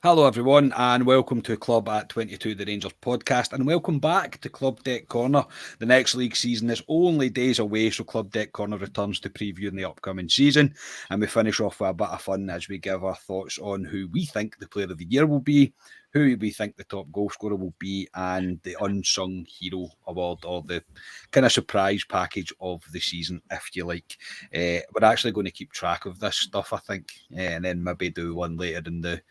Hello, everyone, and welcome to Club at 22, the Rangers podcast, and welcome back to Club Deck Corner. The next league season is only days away, so Club Deck Corner returns to previewing the upcoming season, and we finish off with a bit of fun as we give our thoughts on who we think the Player of the Year will be, who we think the top goal scorer will be, and the Unsung Hero Award, or the kind of surprise package of the season, if you like. We're actually going to keep track of this stuff, I think, and then maybe do one later in the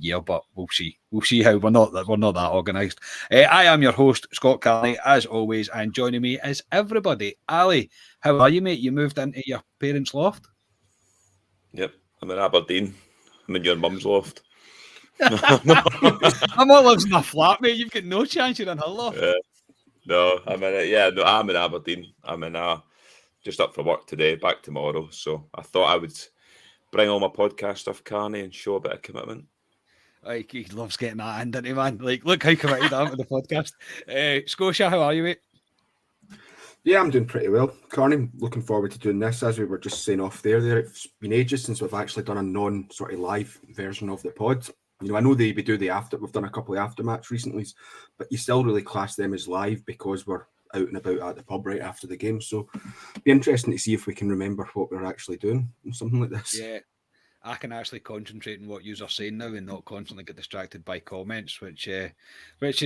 year, but we'll see. We'll see how we're not that organised. I am your host, Scott Carney, as always, and joining me is everybody. Ali, how are you, mate? You moved into your parents' loft? Yep, I'm in Aberdeen. I'm in your mum's loft. I'm not living in a flat, mate. You've got no chance you're in her loft. No, I'm in it. Yeah, no, I'm in Aberdeen. I'm in just up for work today, back tomorrow. So I thought I would bring all my podcast stuff, Carney, and show a bit of commitment. Like, he loves getting that in, doesn't he, man? Like, look how committed I am to the podcast. Scotia, how are you, mate? Yeah, I'm doing pretty well. Carney, looking forward to doing this. As we were just saying off there, it's been ages since we've actually done a non-sort of live version of the pod. You know, I know we do the after. We've done a couple of aftermatch recently, but you still really class them as live because we're out and about at the pub right after the game. So it'd be interesting to see if we can remember what we're actually doing in something like this. Yeah, I can actually concentrate on what you are saying now and not constantly get distracted by comments, which is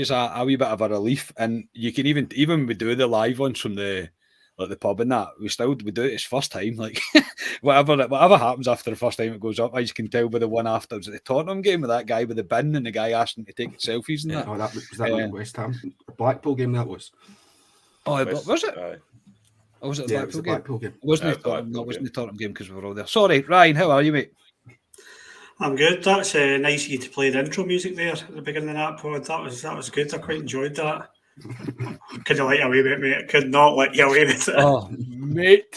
a wee bit of a relief. And you can even when we do the live ones from the pub and that, we do it as first time. Like whatever happens after the first time it goes up, as you can tell by the one after, it was at the Tottenham game with that guy with the bin and the guy asking to take selfies and that. Oh, was that West Ham, Blackpool game that was. Oh, was it? Or was it the Blackpool game? It wasn't the Tottenham game because we were all there. Sorry, Ryan, how are you, mate? I'm good. That's nice of you to play the intro music there at the beginning of that pod. That was good. I quite enjoyed that. Could have let you away with it, mate. I could not let you away with it. Oh, mate.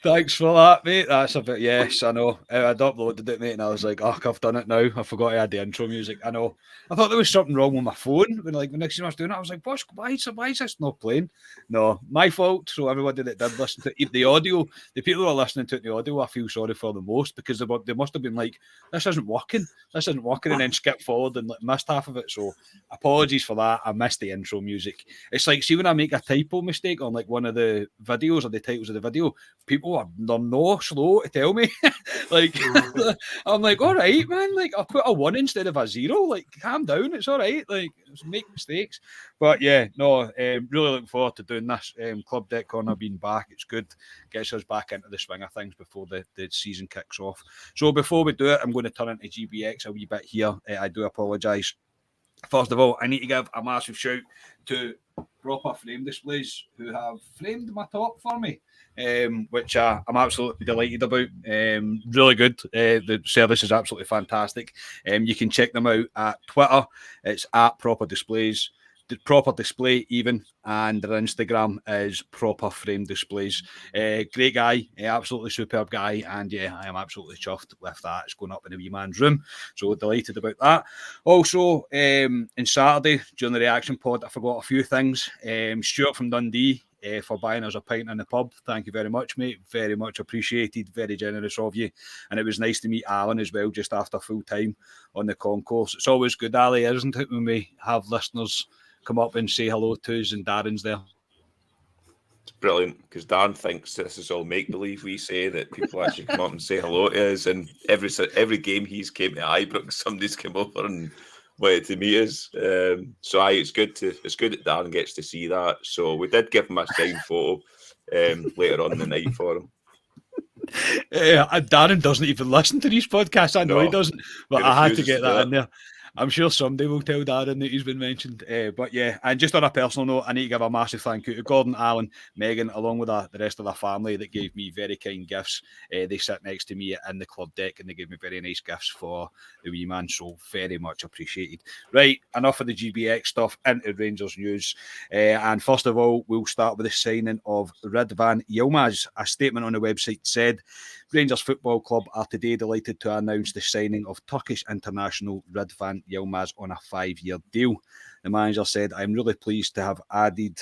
Thanks for that, mate. That's a bit, yes, I know. I'd uploaded it, mate, and I was like, oh, I've done it now. I forgot I had the intro music. I know. I thought there was something wrong with my phone. When next time I was doing it, I was like, why is this not playing? No, my fault. So everybody that did listen to the audio, the people who are listening to it in the audio, I feel sorry for the most because they must have been like, this isn't working, and then skip forward and missed half of it. So apologies for that. I missed the intro music. It's like, see when I make a typo mistake on like one of the videos or the titles of the video, they're no slow to tell me. Like I'm like, all right, man, like I'll put a 1 instead of a 0. Like, calm down, it's all right. Like, make mistakes. But yeah, no, really looking forward to doing this. Club Deck Corner being back, it's good. Gets us back into the swing of things before the season kicks off. So before we do it, I'm going to turn into GBX a wee bit here. I do apologise. First of all, I need to give a massive shout to Proper Frame Displays, who have framed my top for me, which I'm absolutely delighted about. Really good. The service is absolutely fantastic. You can check them out at Twitter. It's at Proper Displays. Proper Display even, and their Instagram is Proper Frame Displays. Great guy, absolutely superb guy, and yeah, I am absolutely chuffed with that. It's going up in the wee man's room, so delighted about that. Also, in Saturday during the reaction pod, I forgot a few things. Stuart from Dundee, for buying us a pint in the pub. Thank you very much, mate. Very much appreciated. Very generous of you. And it was nice to meet Alan as well, just after full time on the concourse. It's always good, Ali, isn't it, when we have listeners come up and say hello to us, and Darren's there. It's brilliant because Darren thinks this is all make believe. We say that people actually come up and say hello to us, and every game he's came to Ibrox, somebody's come over and wanted to meet us. So it's good that Darren gets to see that. So we did give him a signed photo later on in the night for him. Darren doesn't even listen to these podcasts. I know he doesn't, but I had to get that in there. I'm sure somebody will tell Darren that he's been mentioned. But yeah, and just on a personal note, I need to give a massive thank you to Gordon, Alan, Megan, along with the rest of the family that gave me very kind gifts. They sit next to me in the club deck and they gave me very nice gifts for the wee man, so very much appreciated. Right, enough of the GBX stuff, into Rangers news. And first of all, we'll start with the signing of Ridvan Yilmaz. A statement on the website said, Rangers Football Club are today delighted to announce the signing of Turkish international Ridvan Yilmaz on a 5-year deal. The manager said, I'm really pleased to have added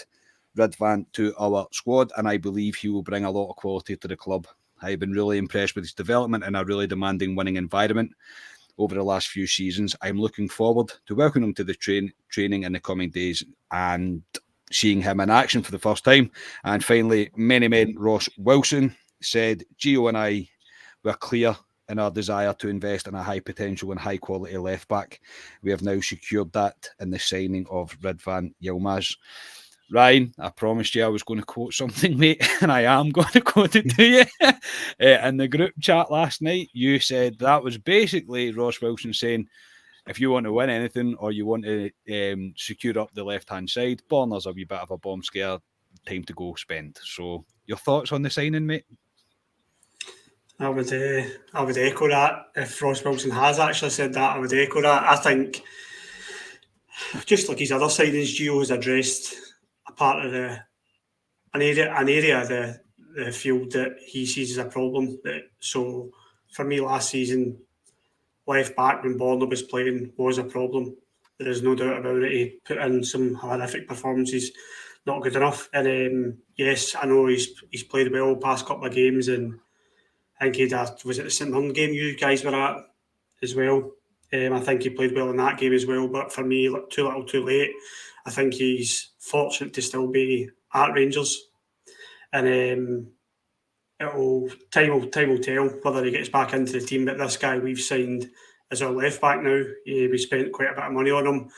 Ridvan to our squad, and I believe he will bring a lot of quality to the club. I've been really impressed with his development in a really demanding winning environment. over the last few seasons. I'm looking forward to welcoming him to the training in the coming days and seeing him in action for the first time. And finally, many men Ross Wilson said, Gio and I were clear in our desire to invest in a high potential and high quality left back. We have now secured that in the signing of Ridvan Yilmaz. Ryan, I promised you I was going to quote something, mate, and I am going to quote it to you. In the group chat last night, you said that was basically Ross Wilson saying, if you want to win anything or you want to secure up the left-hand side, Borner's a wee bit of a bomb scare, time to go spend. So your thoughts on the signing, mate? I would echo that. If Ross Wilson has actually said that, I would echo that. I think, just like his other signings, Gio has addressed a part of an area of the field that he sees as a problem. So for me, last season, left back when Borna was playing was a problem. There is no doubt about it. He put in some horrific performances, not good enough. And yes, I know he's played well past couple of games, and I think was it the St Mirren game you guys were at as well? I think he played well in that game as well. But for me, too little, too late. I think he's fortunate to still be at Rangers, and time will tell whether he gets back into the team. But this guy we've signed as our left back now, we spent quite a bit of money on him.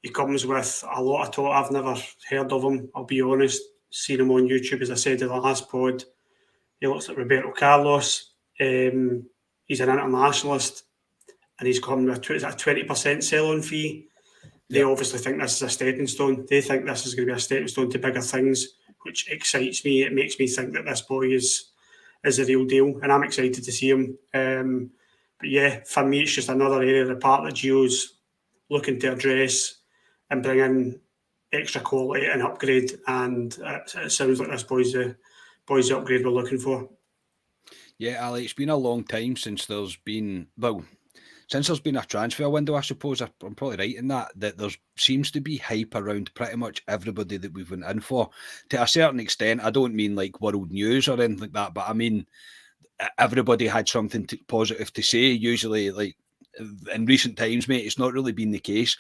He comes with a lot of talk. I've never heard of him, I'll be honest. Seen him on YouTube, as I said in the last pod. He looks like Roberto Carlos. He's an internationalist, and he's come with a 20% sell-on fee. They obviously think this is a stepping stone. They think this is going to be a stepping stone to bigger things, which excites me. It makes me think that this boy is a real deal, and I'm excited to see him. But yeah, for me, it's just another area of the park that Gio's looking to address and bring in extra quality and upgrade. And it sounds like this boy's the upgrade we're looking for. Yeah, Ali, it's been a long time since there's been a transfer window, I suppose. I'm probably right in that there seems to be hype around pretty much everybody that we've went in for. To a certain extent, I don't mean like world news or anything like that, but I mean everybody had something positive to say. Usually, like in recent times, mate, it's not really been the case.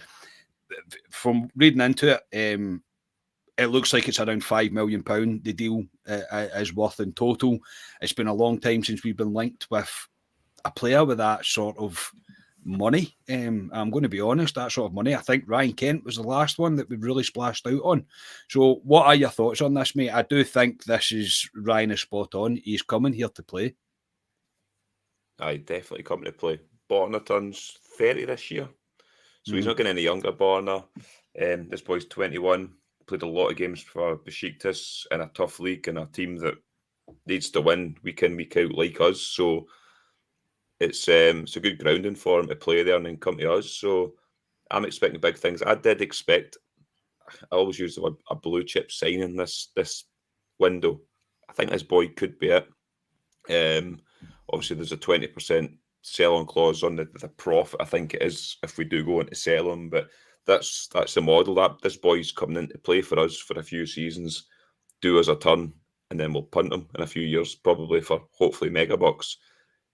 From reading into it, it looks like it's around £5 million the deal is worth in total. It's been a long time since we've been linked with a player with that sort of money. I'm going to be honest, that sort of money. I think Ryan Kent was the last one that we really splashed out on. So what are your thoughts on this, mate? I do think Ryan is spot on. He's coming here to play. Aye, definitely coming to play. Borna turns 30 this year, so he's not getting any younger, Borna. This boy's 21, played a lot of games for Besiktas in a tough league and a team that needs to win week in, week out like us. So it's a good grounding for him to play there and then come to us. So I'm expecting big things. I did expect, I always use the word, a blue chip signing this window. I think this boy could be it. Obviously, there's a 20% sell-on clause on the profit, I think it is, if we do go into sell him. But that's the model. That this boy's coming in to play for us for a few seasons, do us a turn, and then we'll punt him in a few years, probably for hopefully mega bucks.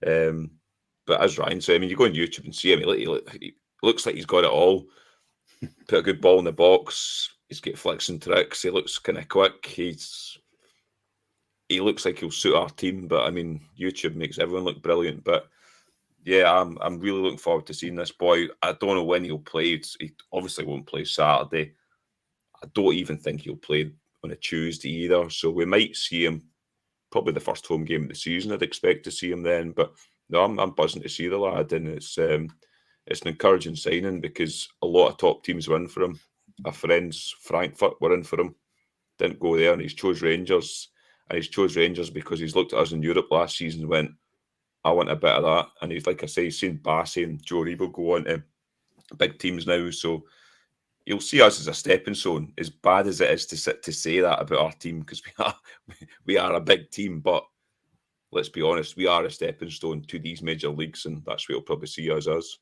But as Ryan said, I mean, you go on YouTube and see him, he looks like he's got it all. Put a good ball in the box. He's got flicks and tricks. He looks kind of quick. He looks like he'll suit our team, but I mean, YouTube makes everyone look brilliant. But yeah, I'm really looking forward to seeing this boy. I don't know when he'll play. He obviously won't play Saturday. I don't even think he'll play on a Tuesday either. So we might see him probably the first home game of the season. I'd expect to see him then. But no, I'm buzzing to see the lad, and it's an encouraging signing because a lot of top teams were in for him. Our friends Frankfurt were in for him. Didn't go there, and he's chose Rangers. And he's chose Rangers because he's looked at us in Europe last season and went, I want a bit of that. And he's, like I say, he's seen Bassey and Joe Rebo go on to big teams now. So you'll see us as a stepping stone, as bad as it is to say that about our team, because we are a big team. But let's be honest, we are a stepping stone to these major leagues, and that's what you'll probably see us as.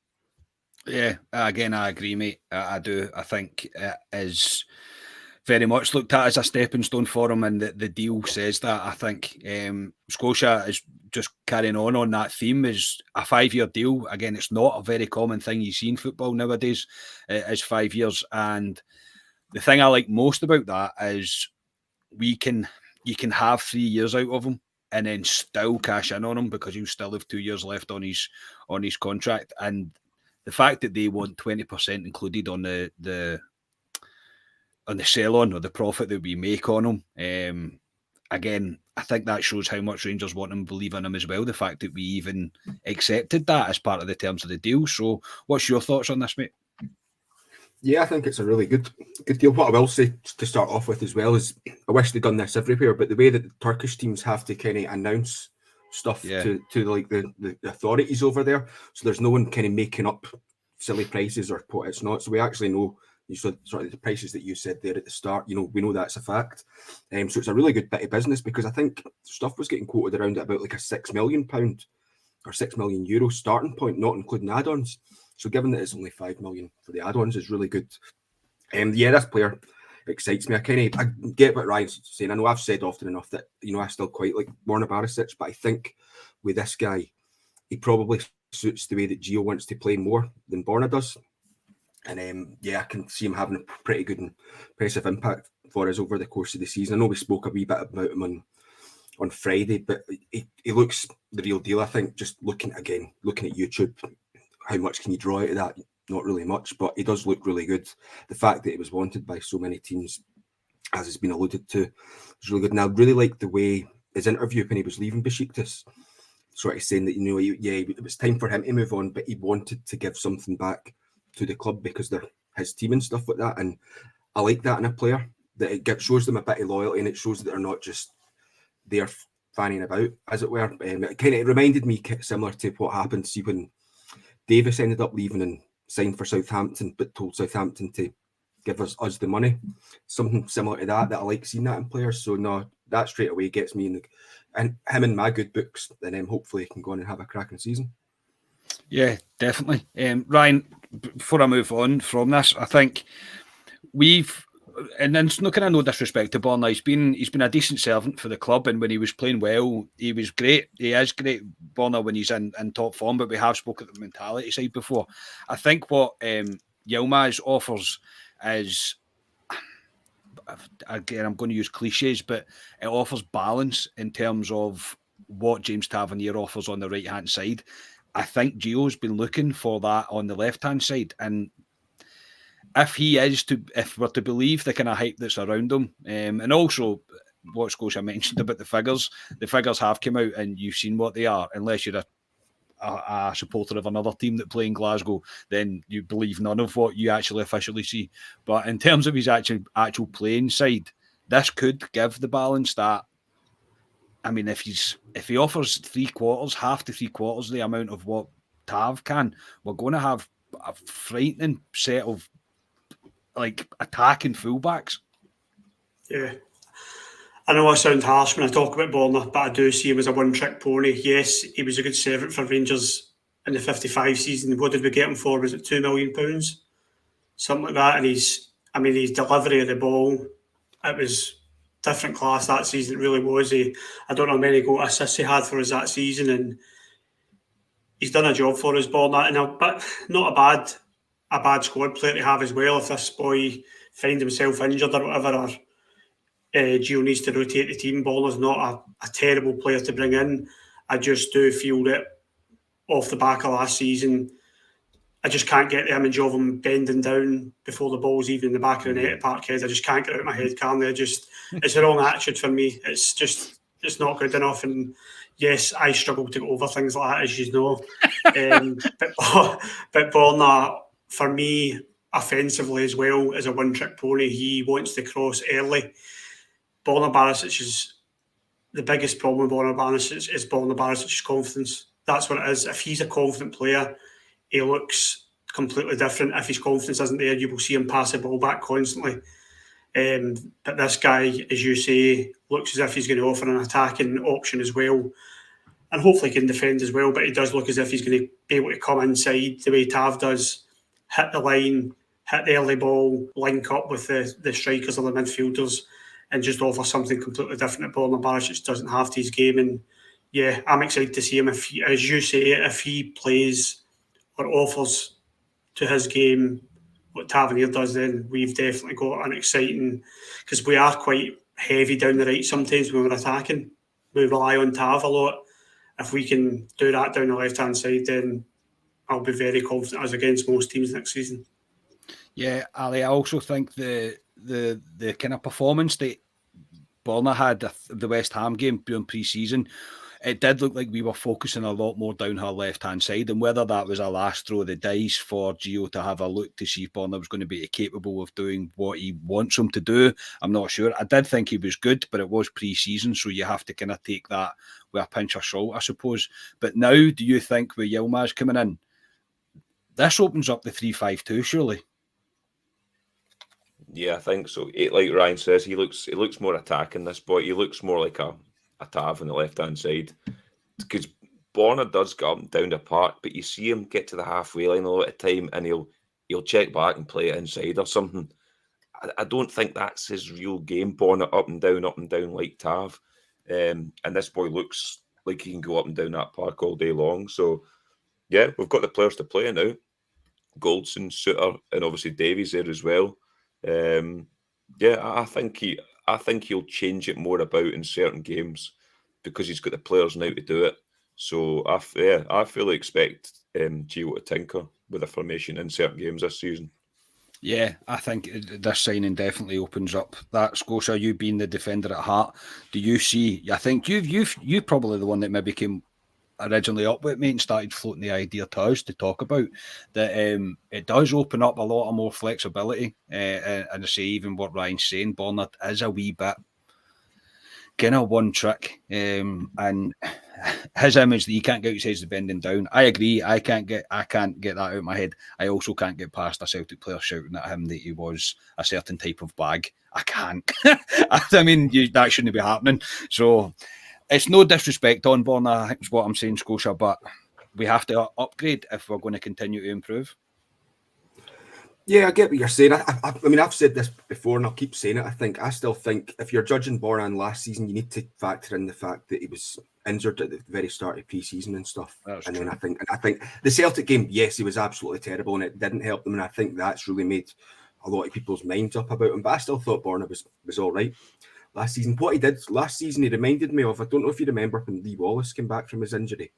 Yeah, again, I agree, mate. I do. I think it is very much looked at as a stepping stone for him, and the deal says that. I think Scotia is just carrying on that theme, is a 5-year deal. Again, it's not a very common thing you see in football nowadays, is 5 years. And the thing I like most about that is you can have 3 years out of him and then still cash in on him, because you still have 2 years left on his contract. And the fact that they want 20% included on the sell-on, or the profit that we make on him, again, I think that shows how much Rangers want him, believe in him as well. The fact that we even accepted that as part of the terms of the deal. So what's your thoughts on this, mate? Yeah, I think it's a really good deal. What I will say to start off with as well is, I wish they'd done this everywhere, but the way that the Turkish teams have to kind of announce stuff to like the authorities over there, so there's no one kind of making up silly prices or what it's not. So we actually know, sort of the prices that you said there at the start, you know, we know that's a fact. So it's a really good bit of business, because I think stuff was getting quoted around at about like a £6 million or €6 million starting point, not including add-ons. So given that it's only 5 million for the add-ons, is really good. Yeah, this player excites me. I get what Ryan's saying. I know I've said often enough that, you know, I still quite like Borna Barisic, but I think with this guy, he probably suits the way that Gio wants to play more than Borna does. And yeah, I can see him having a pretty good and impressive impact for us over the course of the season. I know we spoke a wee bit about him on Friday, but he looks the real deal. I think just looking at YouTube, how much can you draw out of that? Not really much, but he does look really good. The fact that he was wanted by so many teams, as has been alluded to, is really good. And I really like the way his interview when he was leaving Besiktas, sort of saying that, you know, it was time for him to move on, but he wanted to give something back to the club because they're his team and stuff like that. And I like that in a player, that it shows them a bit of loyalty, and it shows that they're not just there fanning about, as it were. It reminded me similar to what happened, see, when Davis ended up leaving and signed for Southampton, but told Southampton to give us the money. Something similar to that I like seeing that in players. So no, that straight away gets me and him in my good books, and then hopefully he can go on and have a cracking season. Yeah, definitely. Ryan, before I move on from this, I think and it's no kind of no disrespect to Borna, he's been a decent servant for the club, and when he was playing well, he was great. He is great, Borna, when he's in top form, but we have spoken at the mentality side before. I think what Yilmaz offers is, again, I'm going to use cliches, but it offers balance in terms of what James Tavernier offers on the right-hand side. I think Gio's been looking for that on the left-hand side, and if we're to believe the kind of hype that's around him, and also what Scotia mentioned about the figures have come out, and you've seen what they are. Unless you're a supporter of another team that play in Glasgow, then you believe none of what you actually officially see. But in terms of his actual playing side, this could give the balance that, I mean, if he offers half to three quarters the amount of what Tav can, we're going to have a frightening set of like attacking fullbacks. Yeah. I know I sound harsh when I talk about Borna, but I do see him as a one-trick pony. Yes, he was a good servant for Rangers in the 55 season. What did we get him for? Was it £2 million? Something like that. And his delivery of the ball, it was different class that season. It really was. I don't know how many goal assists he had for us that season, and he's done a job for us, Borna. But not a bad squad player to have as well. If this boy finds himself injured or whatever, or Gio needs to rotate the team, Borna's not a terrible player to bring in. I just do feel that off the back of last season, I just can't get the image of him bending down before the ball's even in the back of the net at Parkhead. I just can't get it out of my head, Carnley. It's the wrong attitude for me. It's not good enough. And yes, I struggle to get over things like that, as you know. But Borna, for me, offensively as well, is a one-trick pony. He wants to cross early. Borna Barisic is the biggest problem with Borna Barisic is Borna Barisic's confidence. That's what it is. If he's a confident player, he looks completely different. If his confidence isn't there, you will see him pass the ball back constantly. But this guy, as you say, looks as if he's going to offer an attacking option as well, and hopefully can defend as well. But he does look as if he's going to be able to come inside the way Tav does, hit the line, hit the early ball, link up with the strikers or the midfielders, and just offer something completely different that Borna Barisic doesn't have to his game. And yeah, I'm excited to see him. If he, as you say, if he plays or offers to his game what Tavernier does, then we've definitely got an exciting, because we are quite heavy down the right sometimes when we're attacking. We rely on Tav a lot. If we can do that down the left hand side, then I'll be very confident as against most teams next season. Yeah, Ali, I also think the kind of performance that Borna had the West Ham game during pre-season, it did look like we were focusing a lot more down her left-hand side, and whether that was a last throw of the dice for Gio to have a look to see if Borna was going to be capable of doing what he wants him to do, I'm not sure. I did think he was good, but it was pre-season, so you have to kind of take that with a pinch of salt, I suppose. But now, do you think with Yilmaz coming in, this opens up the 3-5-2, surely? Yeah, I think so. Like Ryan says, he looks more attacking, this boy. He looks more like a Tav on the left-hand side. Because Borna does get up and down the park, but you see him get to the halfway line a lot of time and he'll check back and play it inside or something. I don't think that's his real game, Borna up and down like Tav. And this boy looks like he can go up and down that park all day long. So, yeah, we've got the players to play now. Goldson, Suter, and obviously Davies there as well. Yeah, I think he'll change it more about in certain games because he's got the players now to do it. So I fully expect Gio to tinker with the formation in certain games this season. Yeah, I think this signing definitely opens up that. Scotia, you being the defender at heart, do you see? I think you probably the one that maybe came originally up with me and started floating the idea to us to talk about that. It does open up a lot of more flexibility, and I say even what Ryan's saying, Borna is a wee bit kind of one trick, and his image that he can't get out, he says the bending down. I agree. I can't get that out of my head. I also can't get past a Celtic player shouting at him that he was a certain type of bag. I can't. I mean, that shouldn't be happening. So it's no disrespect on Borna, is what I'm saying, Scotia, but we have to upgrade if we're going to continue to improve. Yeah, I get what you're saying. I mean, I've said this before and I'll keep saying it. I still think if you're judging Borna last season, you need to factor in the fact that he was injured at the very start of pre-season and stuff. That's and true. then I think the Celtic game, yes, he was absolutely terrible and it didn't help them. And I think that's really made a lot of people's minds up about him. But I still thought Borna was all right last season. What he did last season, he reminded me of, I don't know if you remember when Lee Wallace came back from his injury.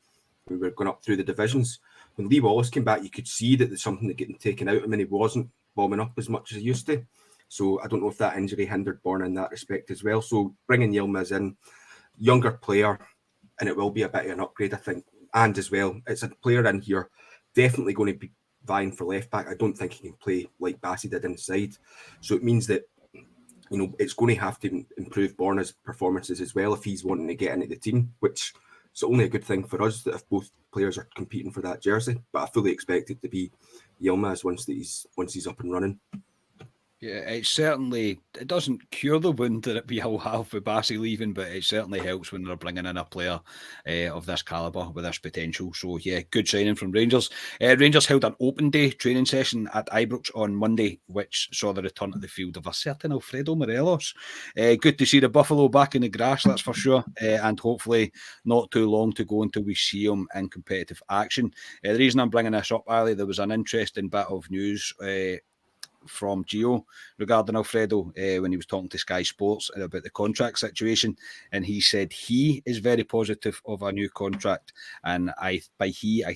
We were going up through the divisions. When Lee Wallace came back, you could see that there's something that getting taken out of him and he wasn't bombing up as much as he used to. So I don't know if that injury hindered Borna in that respect as well. So bringing Yilmaz in, younger player, and it will be a bit of an upgrade, I think. And as well, it's a player in here definitely going to be vying for left back. I don't think he can play like Bassey did inside. So it means that, you know, it's going to have to improve Borna's performances as well if he's wanting to get into the team, which is only a good thing for us that if both players are competing for that jersey. But I fully expect it to be Yilmaz once he's up and running. Yeah, it doesn't cure the wound that we all have with Bassey leaving, but it certainly helps when they're bringing in a player of this calibre with this potential. So yeah, good signing from Rangers. Rangers held an open day training session at Ibrox on Monday, which saw the return to the field of a certain Alfredo Morelos. Good to see the Buffalo back in the grass, that's for sure, and hopefully not too long to go until we see him in competitive action. The reason I'm bringing this up, Ali, there was an interesting bit of news from Gio regarding Alfredo when he was talking to Sky Sports about the contract situation, and he said he is very positive of a new contract, and I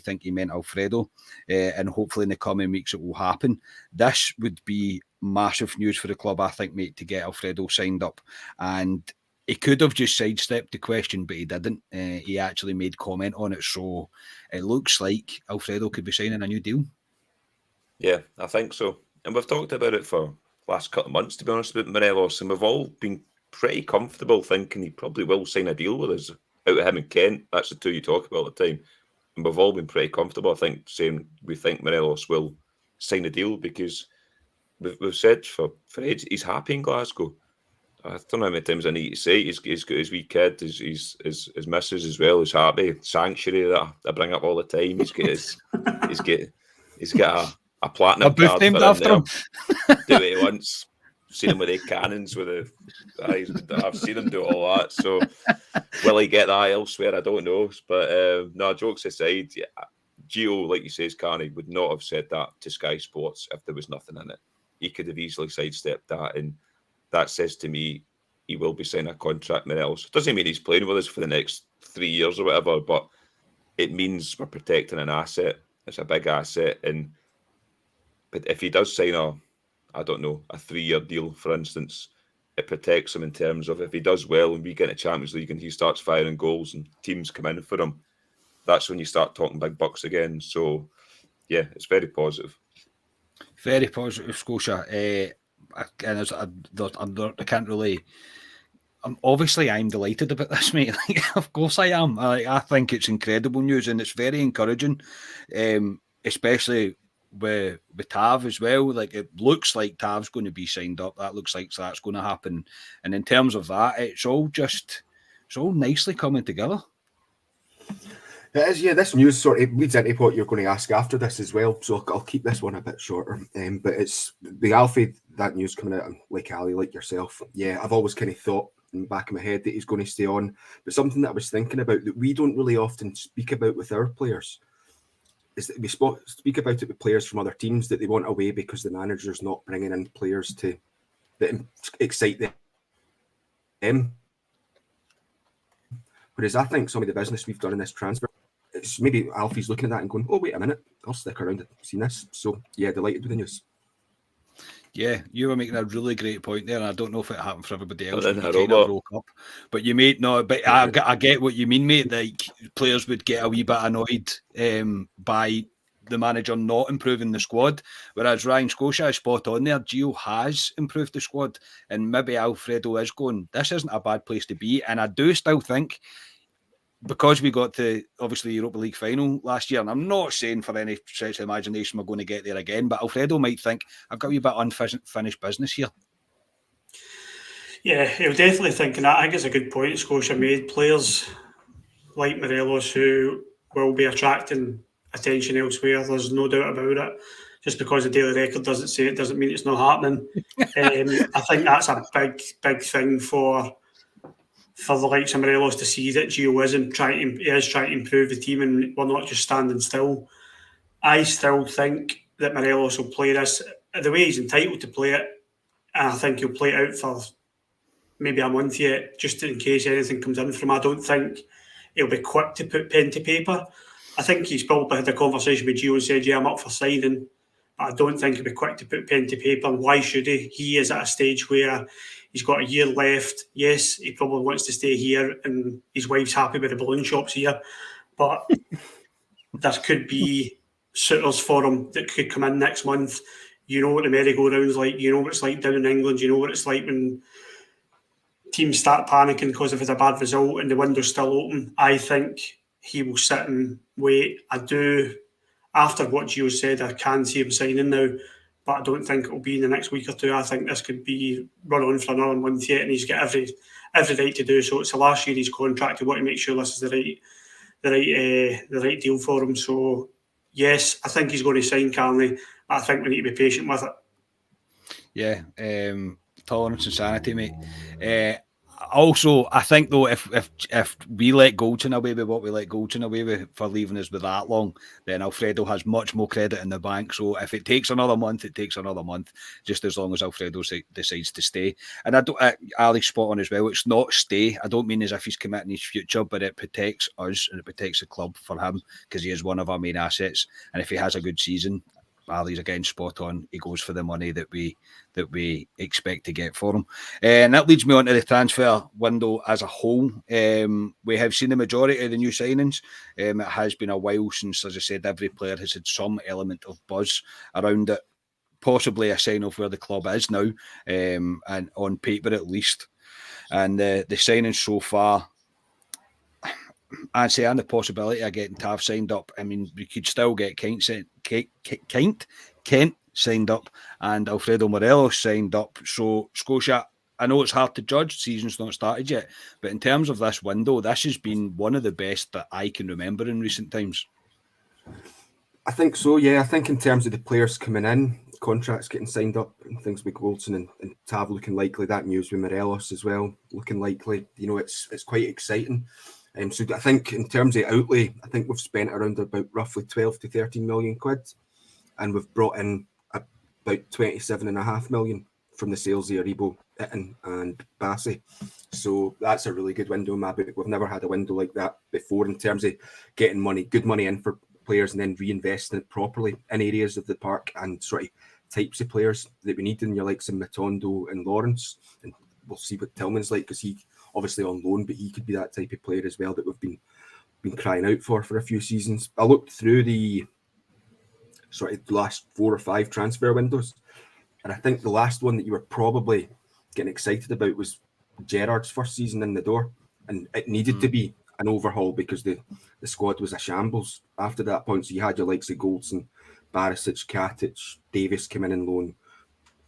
think he meant Alfredo, and hopefully in the coming weeks it will happen. This would be massive news for the club, I think, mate, to get Alfredo signed up. And he could have just sidestepped the question, but he didn't. He actually made comment on it, so it looks like Alfredo could be signing a new deal. Yeah, I think so. And we've talked about it for the last couple of months, to be honest, with Morelos, and we've all been pretty comfortable thinking he probably will sign a deal with us. Out of him and Kent, that's the two you talk about all the time. And we've all been pretty comfortable, I think, saying we think Morelos will sign a deal because we've said for age, he's happy in Glasgow. I don't know how many times I need to say he's got his wee kid, his missus as well, is happy. Sanctuary that I bring up all the time. He's got a platinum booth card named for him after there. him. Do what he wants. seen him with the cannons with the. I've seen him do all that. So will he get that elsewhere? I don't know. But no, jokes aside, yeah, Gio, like you say, Carney would not have said that to Sky Sports if there was nothing in it. He could have easily sidestepped that, and that says to me he will be signing a contract with else. Doesn't mean he's playing with us for the next 3 years or whatever, but it means we're protecting an asset. It's a big asset, but if he does sign a 3-year deal, for instance, it protects him in terms of if he does well and we get a Champions League and he starts firing goals and teams come in for him, that's when you start talking big bucks again. So, yeah, it's very positive. Very positive, Scotia. And I can't really. Obviously, I'm delighted about this, mate. Like, of course, I am. I think it's incredible news and it's very encouraging, especially with Tav as well. Like, it looks like Tav's going to be signed up. That looks like that's going to happen. And in terms of that, it's all nicely coming together. It is, yeah. This news sort of leads into what you're going to ask after this as well. So I'll keep this one a bit shorter. But it's the Alfie, that news coming out like Ali, like yourself. Yeah, I've always kind of thought in the back of my head that he's going to stay on. But something that I was thinking about that we don't really often speak about with our players is that we speak about it with players from other teams that they want away because the manager's not bringing in players that excite them. Whereas I think some of the business we've done in this transfer, it's maybe Alfie's looking at that and going, oh, wait a minute, I'll stick around and see this. So, yeah, delighted with the news. Yeah, you were making a really great point there, and I don't know if it happened for everybody else. But But you kind of broke up. But you made no. But I get what you mean, mate. Like players would get a wee bit annoyed by the manager not improving the squad, whereas Ryan Scotia is spot on there. Gio has improved the squad, and maybe Alfredo is going, this isn't a bad place to be. And I do still think, because we got to obviously the Europa League final last year, and I'm not saying for any stretch of imagination we're going to get there again, but Alfredo might think, I've got a wee bit unfinished business here. Yeah, he'll definitely think, and I think it's a good point Scotia made. Players like Morelos who will be attracting attention elsewhere, there's no doubt about it. Just because the Daily Record doesn't say it doesn't mean it's not happening. I think that's a big thing for the likes of Morelos to see that Gio is trying to improve the team and we're not just standing still. I still think that Morelos will play this the way he's entitled to play it, and I think he'll play it out for maybe a month yet, just in case anything comes in from him. I don't think he'll be quick to put pen to paper. I think he's probably had a conversation with Gio and said, yeah, I'm up for signing. But I don't think he'll be quick to put pen to paper. Why should he? He is at a stage where he's got a year left. Yes, he probably wants to stay here and his wife's happy with the balloon shops here. But there could be suitors for him that could come in next month. You know what the merry-go-round's like. You know what it's like down in England. You know what it's like when teams start panicking because if it's a bad result and the window's still open. I think he will sit and wait. I do. After what Gio said, I can see him signing now, but I don't think it will be in the next week or two. I think this could be run on for another month yet, and he's got every right to do so. It's the last year of his contract. We want to make sure this is the right deal for him. So yes, I think he's going to sign Carney. I think we need to be patient with it. Yeah, tolerance and sanity, mate. Also, I think though, if we let Goldson away with what we let Goldson away with for leaving us with that long, then Alfredo has much more credit in the bank. So if it takes another month, it takes another month, just as long as Alfredo decides to stay. And I don't, Ali's spot on as well. It's not stay. I don't mean as if he's committing his future, but it protects us and it protects the club for him because he is one of our main assets. And if he has a good season, Ali's again spot on. He goes for the money that we expect to get for him, and that leads me on to the transfer window as a whole. We have seen the majority of the new signings. It has been a while since, as I said, every player has had some element of buzz around it, possibly a sign of where the club is now, and on paper at least. And the signings so far, I'd say, and the possibility of getting Tav signed up. I mean, we could still get Kent signed up and Alfredo Morelos signed up. So, Scotia, I know it's hard to judge, season's not started yet, but in terms of this window, this has been one of the best that I can remember in recent times. I think so, yeah. I think in terms of the players coming in, contracts getting signed up and things with Goldson and Tav looking likely, that news with Morelos as well looking likely, it's quite exciting. So I think in terms of outlay, I think we've spent around about roughly 12 to 13 million quid, and we've brought in about 27.5 million from the sales of Aribo, Itten and Bassey. So that's a really good window, Mabuk. We've never had a window like that before in terms of getting money, good money in for players and then reinvesting it properly in areas of the park and sort of types of players that we need in your likes of Matondo and Lawrence. And we'll see what Tillman's like, because he obviously on loan, but he could be that type of player as well that we've been crying out for a few seasons. I looked through the sort of last 4 or 5 transfer windows, and I think the last one that you were probably getting excited about was Gerrard's first season in the door, and it needed to be an overhaul because the squad was a shambles after that point. So you had your likes of Goldson, Barisic, Katic, Davis came in loan.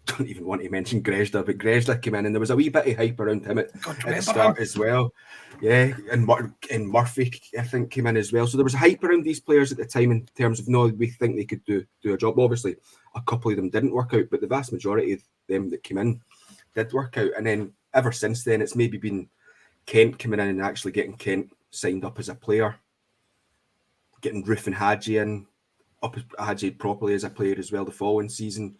Don't even want to mention Grezda, but Grezda came in and there was a wee bit of hype around him at the start as well. Yeah, and Murphy, I think, came in as well. So there was a hype around these players at the time in terms of, no, we think they could do a job. Obviously, a couple of them didn't work out, but the vast majority of them that came in did work out. And then ever since then, it's maybe been Kent coming in and actually getting Kent signed up as a player, getting Roof and Hadji in, up Hadji properly as a player as well the following season.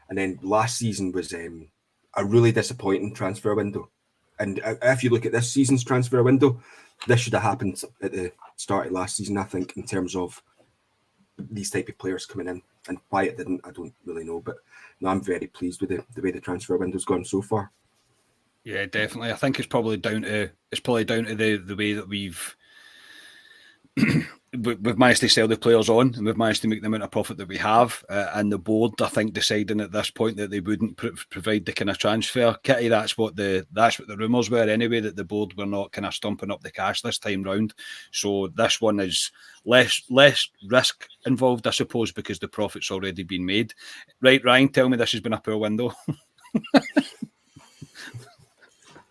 And then last season was a really disappointing transfer window. And if you look at this season's transfer window, this should have happened at the start of last season, I think, in terms of these type of players coming in. And why it didn't, I don't really know. But no, I'm very pleased with the way the transfer window's gone so far. Yeah, definitely. I think it's probably down to the way that we've managed to sell the players on, and we've managed to make the amount of profit that we have. And the board, I think, deciding at this point that they wouldn't provide the kind of transfer kitty. That's what the rumours were anyway. That the board were not kind of stumping up the cash this time round. So this one is less risk involved, I suppose, because the profit's already been made. Right, Ryan? Tell me this has been a poor window.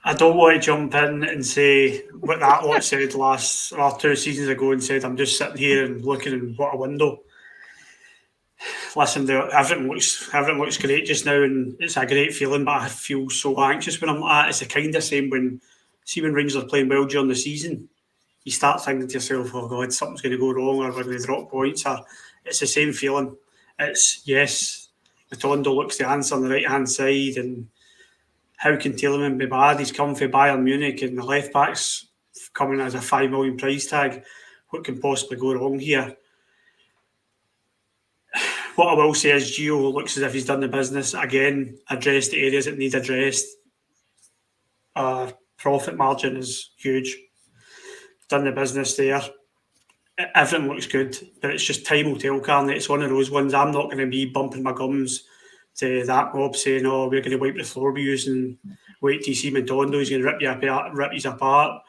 I don't want to jump in and say what that lot said last 2 seasons ago and said I'm just sitting here and looking and what a window. Listen, everything looks great just now and it's a great feeling, but I feel so anxious when I'm like that. It's the kind of same when Rangers are playing well during the season. You start thinking to yourself, oh God, something's going to go wrong, or we're going to drop points. Or it's the same feeling. It's, yes, Matondo looks the answer on the right-hand side, and how can Tielemans be bad? He's come from Bayern Munich and the left back's coming as a 5 million price tag. What can possibly go wrong here? What I will say is Gio looks as if he's done the business. Again, addressed the areas that need addressed. Profit margin is huge. Done the business there. Everything looks good, but it's just time will tell, Carney. It's one of those ones I'm not going to be bumping my gums to that mob saying, oh, we're going to wipe the floor with you and wait till you see Matondo, he's going to rip you apart.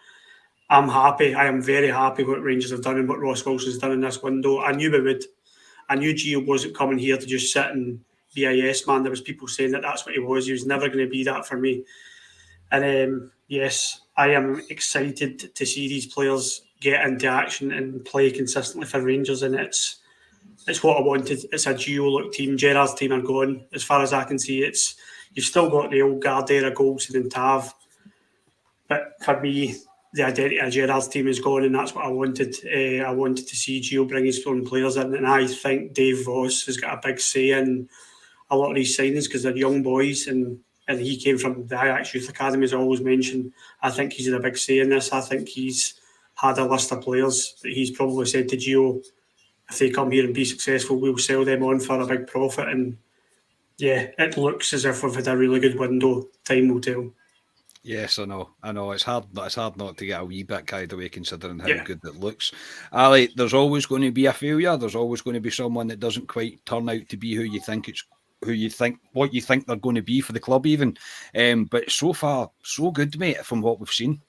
I'm happy. I am very happy what Rangers have done and what Ross Wilson's done in this window. I knew we would. I knew Gio wasn't coming here to just sit and be a yes man. There was people saying that that's what he was. He was never going to be that for me. And yes, I am excited to see these players get into action and play consistently for Rangers, and it's what I wanted. It's a Gio-look team. Gerrard's team are gone. As far as I can see, you've still got the old guard there of Goldson and Tav. But for me, the identity of Gerrard's team is gone, and that's what I wanted. I wanted to see Gio bring his own players in, and I think Dave Voss has got a big say in a lot of these signings because they're young boys, and he came from the Ajax Youth Academy, as I always mention. I think he's had a big say in this. I think he's had a list of players that he's probably said to Gio, if they come here and be successful, we'll sell them on for a big profit. And yeah, it looks as if we've had a really good window. Time will tell. Yes, I know. It's hard not to get a wee bit carried away considering how good it looks. Ali, there's always going to be a failure. There's always going to be someone that doesn't quite turn out to be what you think they're going to be for the club even. But so far, so good, mate, from what we've seen.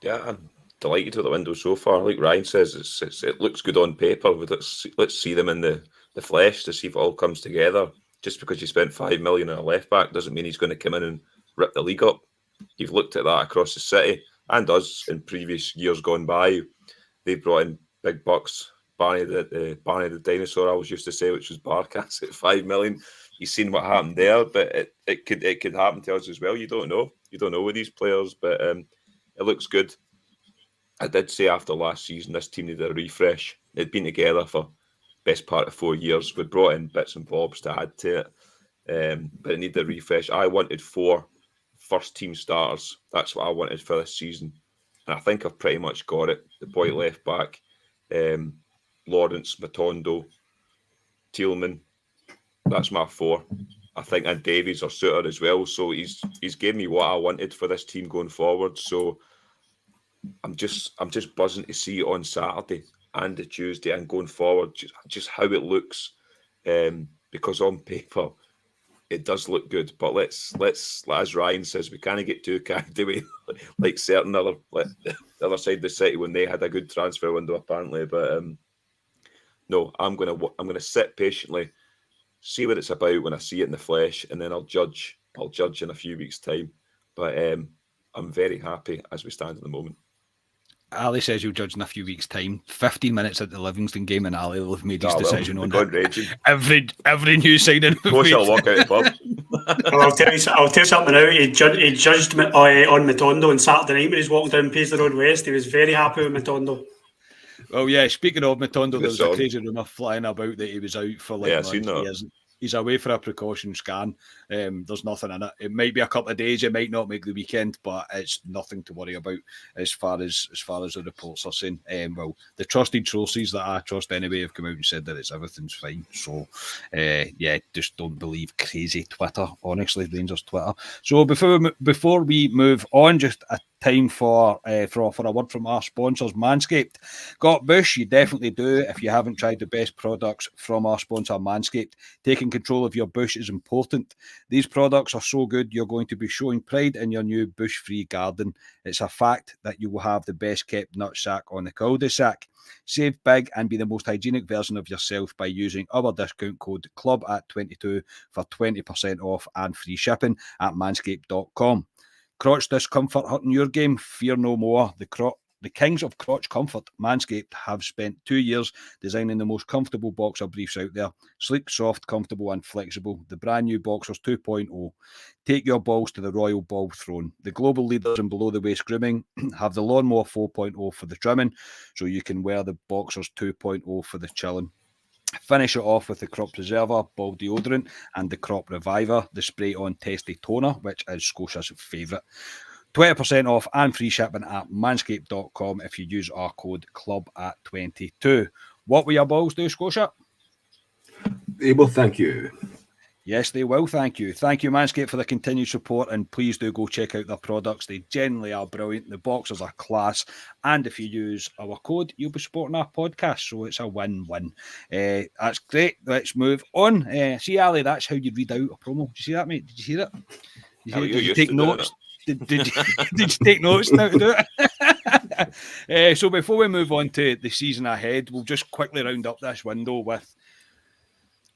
Yeah, I'm delighted with the window so far. Like Ryan says, it looks good on paper, but let's see them in the flesh to see if it all comes together. Just because you spent $5 million on a left back doesn't mean he's going to come in and rip the league up. You've looked at that across the city and us in previous years gone by. They've brought in big bucks Barney the dinosaur I always used to say, which was Barkas at 5 million. You've seen what happened there, but it could happen to us as well. You don't know. You don't know with these players, but it looks good. I did say after last season, this team needed a refresh. They'd been together for best part of 4 years. We brought in bits and bobs to add to it, but it needed a refresh. I wanted 4 first-team starters. That's what I wanted for this season, and I think I've pretty much got it. The boy left back, Lawrence, Matondo, Tillman. That's my 4. I think, and Davies or Suter as well. So he's gave me what I wanted for this team going forward. So I'm just buzzing to see on Saturday and the Tuesday and going forward just how it looks, because on paper it does look good. But let's as Ryan says, we can't get too carried away like certain other, like the other side of the city when they had a good transfer window apparently. But no, I'm gonna sit patiently, see what it's about when I see it in the flesh, and then I'll judge in a few weeks' time. But I'm very happy as we stand at the moment. Ali says you'll judge in a few weeks' time. 15 minutes at the Livingston game, and Ali will have made his decision on it. Every new signing. I'll walk out the pub. Well, I'll tell you something now. He judged on Matondo on Saturday night when he was walking down Paisley Road West. He was very happy with Matondo. Well, yeah, speaking of Matondo, there was a crazy rumour flying about that he was out for months. He's away for a precaution scan. There's nothing in it. It might be a couple of days. It might not make the weekend, but it's nothing to worry about as far as the reports are saying. Well, the trusted sources that I trust anyway have come out and said that everything's fine. So, just don't believe crazy Twitter. Honestly, Rangers Twitter. So before we move on, just a time for a word from our sponsors, Manscaped. Got Bush? You definitely do. If you haven't tried the best products from our sponsor, Manscaped, taking control of your bush is important. These products are so good, you're going to be showing pride in your new bush-free garden. It's a fact that you will have the best-kept nutsack on the cul-de-sac. Save big and be the most hygienic version of yourself by using our discount code CLUB@22 for 20% off and free shipping at manscaped.com. Crotch discomfort hurting your game? Fear no more. The kings of crotch comfort, Manscaped, have spent 2 years designing the most comfortable boxer briefs out there. Sleek, soft, comfortable and flexible. The brand new Boxers 2.0. Take your balls to the royal ball throne. The global leaders in below-the-waist grooming have the Lawnmower 4.0 for the trimming, so you can wear the Boxers 2.0 for the chilling. Finish it off with the Crop Preserver Ball Deodorant and the Crop Reviver, the spray-on testy toner, which is Scotia's favourite. 20% off and free shipping at manscaped.com if you use our code CLUB@22. What will your balls do, Scotia? They will thank you. Yes, they will. Thank you. Thank you, Manscaped, for the continued support, and please do go check out their products. They generally are brilliant. The boxers are class, and if you use our code, you'll be supporting our podcast, so it's a win-win. That's great. Let's move on. See, Ali, that's how you read out a promo. Did you see that, mate? Did you hear it? Did you take notes? Did you take notes now to do it? So before we move on to the season ahead, we'll just quickly round up this window with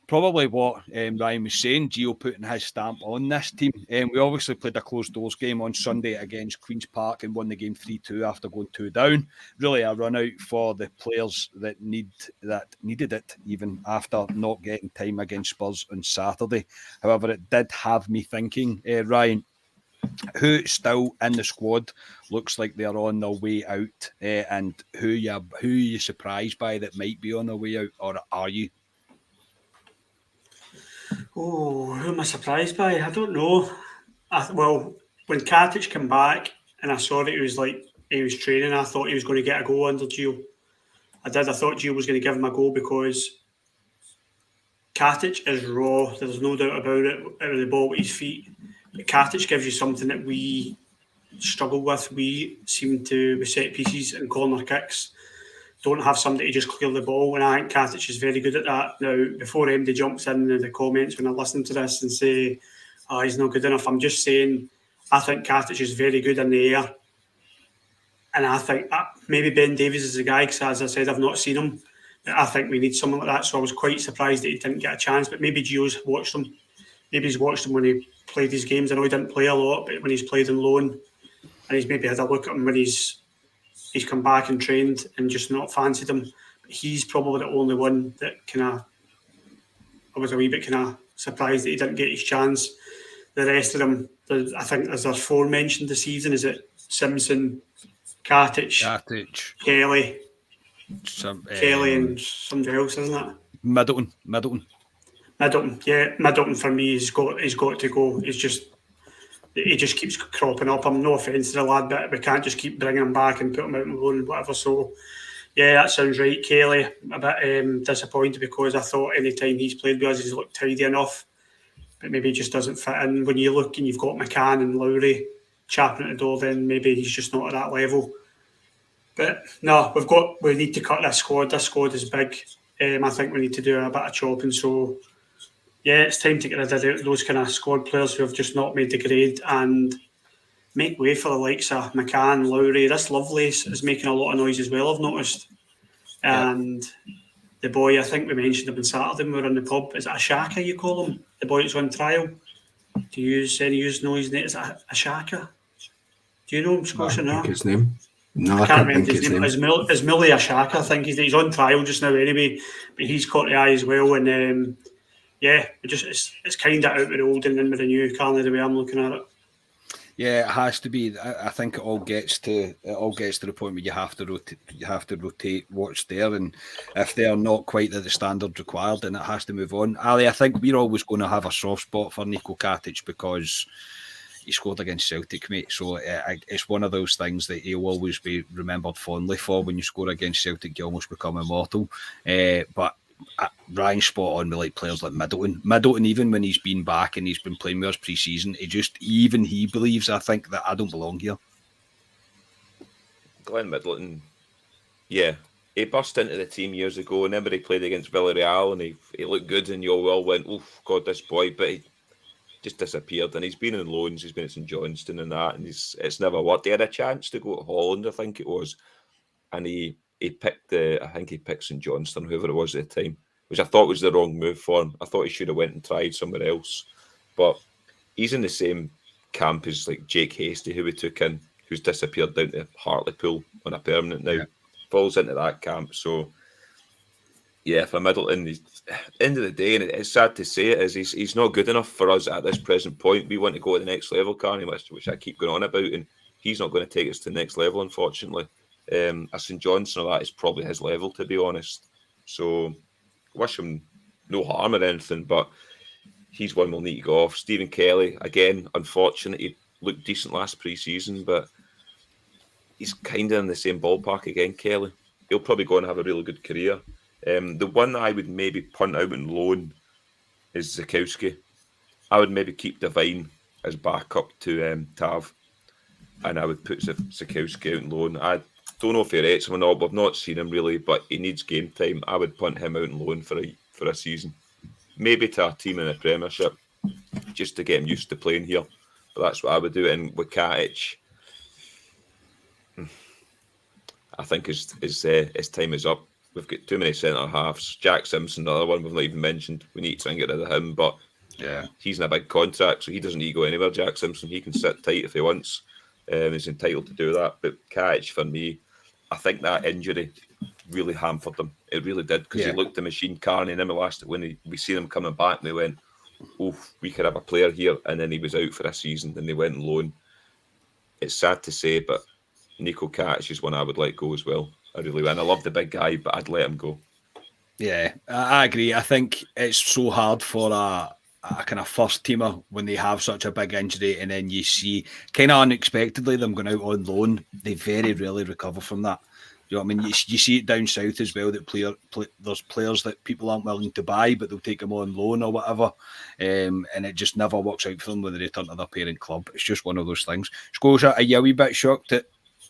probably what Ryan was saying, Gio putting his stamp on this team. We obviously played a closed doors game on Sunday against Queen's Park and won the game 3-2 after going 2 down. Really a run out for the players that needed it, even after not getting time against Spurs on Saturday. However, it did have me thinking, Ryan, who still in the squad looks like they're on their way out, and who you surprised by that might be on their way out, or are you? Oh, who am I surprised by? I don't know. Well, when Katic came back and I saw that he was training, I thought he was going to get a goal under Gio. I thought Gio was going to give him a goal because Katic is raw. There's no doubt about it. Out of the ball with his feet. But Katic gives you something that we struggle with. We seem to, with set pieces and corner kicks, don't have somebody to just clear the ball, and I think Katic is very good at that. Now, before MD jumps in the comments when I listen to this and say, he's not good enough, I'm just saying I think Katic is very good in the air. And I think maybe Ben Davies is the guy, because as I said, I've not seen him. But I think we need someone like that, so I was quite surprised that he didn't get a chance. But maybe Gio's watched him. Maybe he's watched him when he played his games. I know he didn't play a lot, but when he's played on loan, and he's maybe had a look at him when he's come back and trained and just not fancied him. he's probably the only one that I was a wee bit kind of surprised that he didn't get his chance. The rest of them, I think, as there's 4 mentioned this season, is it Simpson, Katic, Kelly, Kelly, and somebody else, isn't it? Middleton. Yeah, Middleton for me, he's got to go. He just keeps cropping up. I'm no offence to the lad, but we can't just keep bringing him back and put him out on loan and whatever. So, yeah, that sounds right. Kelly, a bit disappointed because I thought any time he's played with us, he's looked tidy enough, but maybe he just doesn't fit in. When you look and you've got McCann and Lowry chapping at the door, then maybe he's just not at that level. But no, we need to cut this squad. This squad is big. I think we need to do a bit of chopping. So, yeah, it's time to get rid of those kind of squad players who have just not made the grade and make way for the likes of McCann, Lowry. This Lovelace is making a lot of noise as well, I've noticed. And the boy, I think we mentioned him on Saturday when we were in the pub. Is it Ashaka you call him? The boy that's on trial? Do you use any noise? Is it Ashaka? Do you know him, Scotia? No, I think his name. No, I can't remember his name. Is Millie Ashaka? I think he's on trial just now anyway, but he's caught the eye as well. And it's kind of out with the old and in with the new, kind of the way I'm looking at it. Yeah, it has to be. I think it all gets to the point where you have to rotate what's there, and if they are not quite at the standard required, then it has to move on. Ali, I think we're always going to have a soft spot for Nico Katic because he scored against Celtic, mate. So it's one of those things that he'll always be remembered fondly for. When you score against Celtic, you almost become immortal. But Ryan's spot on with players like Middleton. Middleton, even when he's been back and he's been playing with us pre-season, he believes, I think, that I don't belong here. Glenn Middleton, yeah, he burst into the team years ago. Remember he played against Villarreal and he looked good, and you all went, "Oh God, this boy!" But he just disappeared. And he's been in loans. He's been at St Johnstone and that, and it's never worked. He had a chance to go to Holland, I think it was, and he picked St Johnstone, whoever it was at the time, which I thought was the wrong move for him. I thought he should have went and tried somewhere else. But he's in the same camp as Jake Hasty, who we took in, who's disappeared down to Hartlepool on a permanent now. Yeah. Falls into that camp. So yeah, for Middleton, at the end of the day, and it's sad to say it, is he's not good enough for us at this present point. We want to go to the next level, Carney, which I keep going on about, and he's not going to take us to the next level, unfortunately. A St Johnstone or that is probably his level, to be honest. So wish him no harm or anything, but he's one we'll need to go off. Stephen Kelly, again, unfortunate. He looked decent last pre-season, but he's kind of in the same ballpark again, Kelly. He'll probably go and have a really good career. The one that I would maybe punt out on loan is Zakowski. I would maybe keep Devine as backup to Tav, and I would put Zakowski out on loan. I don't know if he rates him or not, but I've not seen him really, but he needs game time. I would punt him out on loan for a season. Maybe to a team in the Premiership, just to get him used to playing here. But that's what I would do. And with Katic, I think his time is up. We've got too many centre-halves. Jack Simpson, another one we've not even mentioned. We need to try and get rid of him, but yeah, he's in a big contract, so he doesn't need to go anywhere, Jack Simpson. He can sit tight if he wants. He's entitled to do that. But Katic, for me, I think that injury really hampered him. It really did, because he looked the machine. Carney and him when we seen him coming back, and they went, "Oh, we could have a player here," and then he was out for a season, and they went on loan. It's sad to say, but Nico Katic is one I would let go as well. I really would. And I love the big guy, but I'd let him go. Yeah, I agree. I think it's so hard for a kind of first teamer when they have such a big injury, and then you see kind of unexpectedly them going out on loan. They very rarely recover from that. You know what I mean? You see it down south as well, that there's players that people aren't willing to buy, but they'll take them on loan or whatever, and it just never works out for them when they return to their parent club. It's just one of those things. Scotia, are you a wee bit shocked that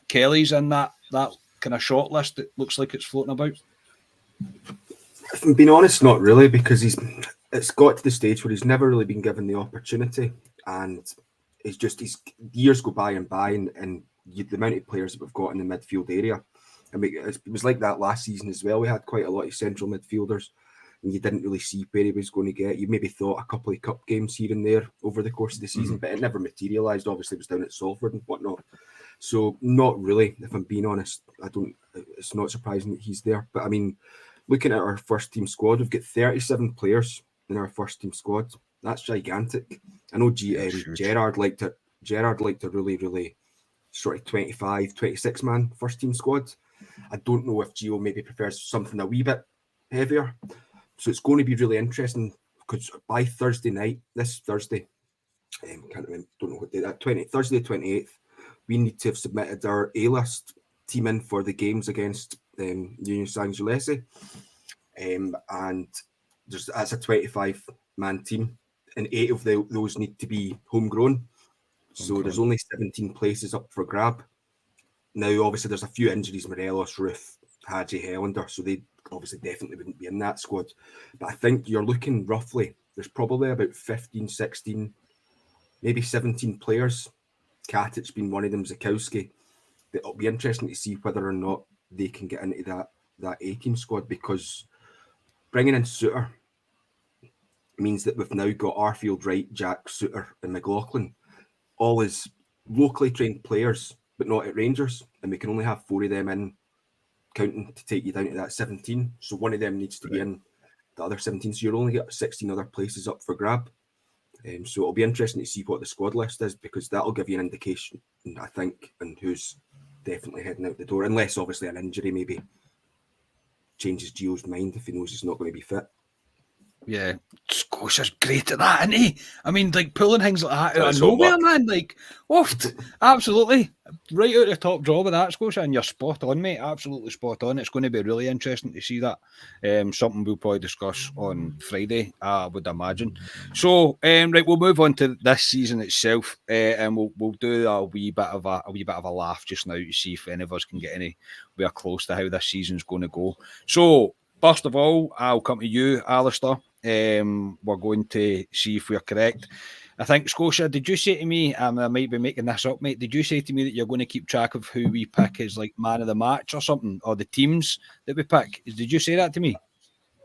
Kelly's in that kind of short list that looks like it's floating about? If I'm being honest, not really, because it's got to the stage where he's never really been given the opportunity, and his years go by, and the amount of players that we've got in the midfield area. I mean, it was like that last season as well. We had quite a lot of central midfielders, and you didn't really see where he was going to get. You maybe thought a couple of cup games here and there over the course of the season, but it never materialised. Obviously, it was down at Salford and whatnot. So not really, if I'm being honest. it's not surprising that he's there. But I mean, looking at our first team squad, we've got 37 players in our first team squad. That's gigantic. I know Gerard liked to really sort of 25, 26 man first team squad. I don't know if Gio maybe prefers something a wee bit heavier. So it's going to be really interesting because by Thursday night, this Thursday, can't remember, don't know what day that, Thursday the 28th, we need to have submitted our A-list team in for the games against Union Saint-Gilles. And that's a 25-man team, and 8 of those need to be homegrown. So there's only 17 places up for grab. Now, obviously, there's a few injuries, Morelos, Ruth, Hadji, Helander, so they obviously definitely wouldn't be in that squad. But I think you're looking roughly, there's probably about 15, 16, maybe 17 players. Katic being one of them, Zakowski. It'll be interesting to see whether or not they can get into that A-team squad, because bringing in Suter means that we've now got Arfield, Wright, Jack, Suter and McLaughlin, all as locally trained players, but not at Rangers, and we can only have 4 of them in, counting to take you down to that 17. So one of them needs to be in the other 17. So you'll only get 16 other places up for grab. So it'll be interesting to see what the squad list is, because that'll give you an indication, I think, on who's definitely heading out the door, unless obviously an injury maybe changes Gio's mind if he knows he's not going to be fit. Yeah, Scotia's great at that, isn't he? I mean, like, pulling things like that out That's of all nowhere, luck. man. Like, oft, absolutely. Right out the top draw with that, Scotia, and you're spot on, mate. Absolutely spot on. It's going to be really interesting to see that. Something we'll probably discuss on Friday, I would imagine. So, right, we'll move on to this season itself, and we'll do a wee bit of a laugh just now to see if any of us can get anywhere close to how this season's going to go. So, first of all, I'll come to you, Alistair. We're going to see if we're correct. I think, Scotia, did you say to me, I might be making this up, mate, did you say to me that you're going to keep track of who we pick as like man of the match or something, or the teams that we pick? Did you say that to me?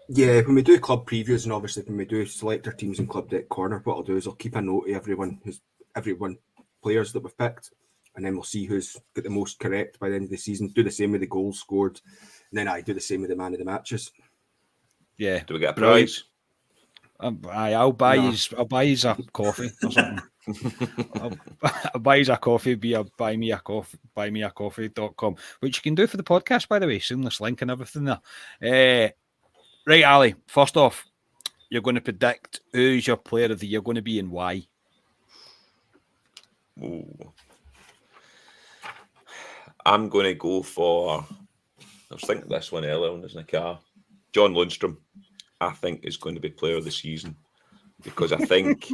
Yeah, when we do club previews, and obviously when we do select our teams in Club Deck Corner, what I'll do is I'll keep a note of everyone players that we've picked, and then we'll see who's got the most correct by the end of the season. Do the same with the goals scored, and then I do the same with the man of the matches. Yeah. Do we get a prize? I'll buy you a coffee or something. I'll buy you a coffee via buymeacoffee.com, which you can do for the podcast, by the way. Seamless link and everything there. Right, Ali, first off, you're going to predict who's your player of the year going to be and why. Ooh. I'm going to go for, I was thinking this one earlier when I was in the car, John Lundstrom. I think is going to be player of the season, because I think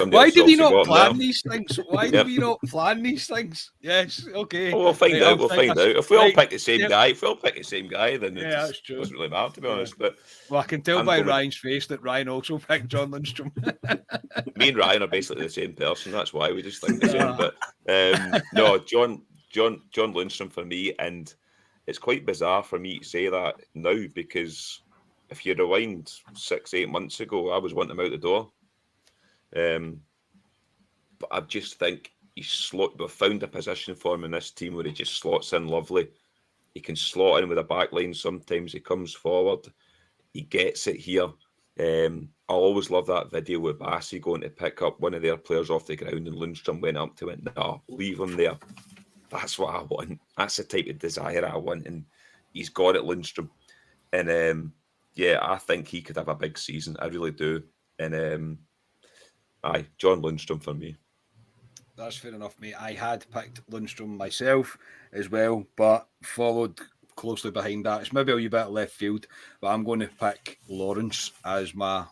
why do we not plan these things? Why do we not plan these things? Yes, okay. Well, we'll find out. We'll find out. If we all pick the same guy, then it that's true. doesn't really matter, to be honest. But I can tell by Ryan's face that Ryan also picked John Lundstrom. Me and Ryan are basically the same person. That's why we just think the same. But no, John Lundstrom for me, and it's quite bizarre for me to say that now, because if you rewind 6-8 months ago, I was wanting him out the door. But I just think we've found a position for him in this team where he just slots in lovely. He can slot in with a back line sometimes. He comes forward. He gets it here. I always love that video with Bassey going to pick up one of their players off the ground, and Lundstrom went up to it. No, leave him there. That's what I want. That's the type of desire I want, and he's got it, Lundstrom. And yeah, I think he could have a big season. I really do. And John Lundstrom for me. That's fair enough, mate. I had picked Lundstrom myself as well, but followed closely behind that. It's maybe a wee bit left field, but I'm going to pick Lawrence as my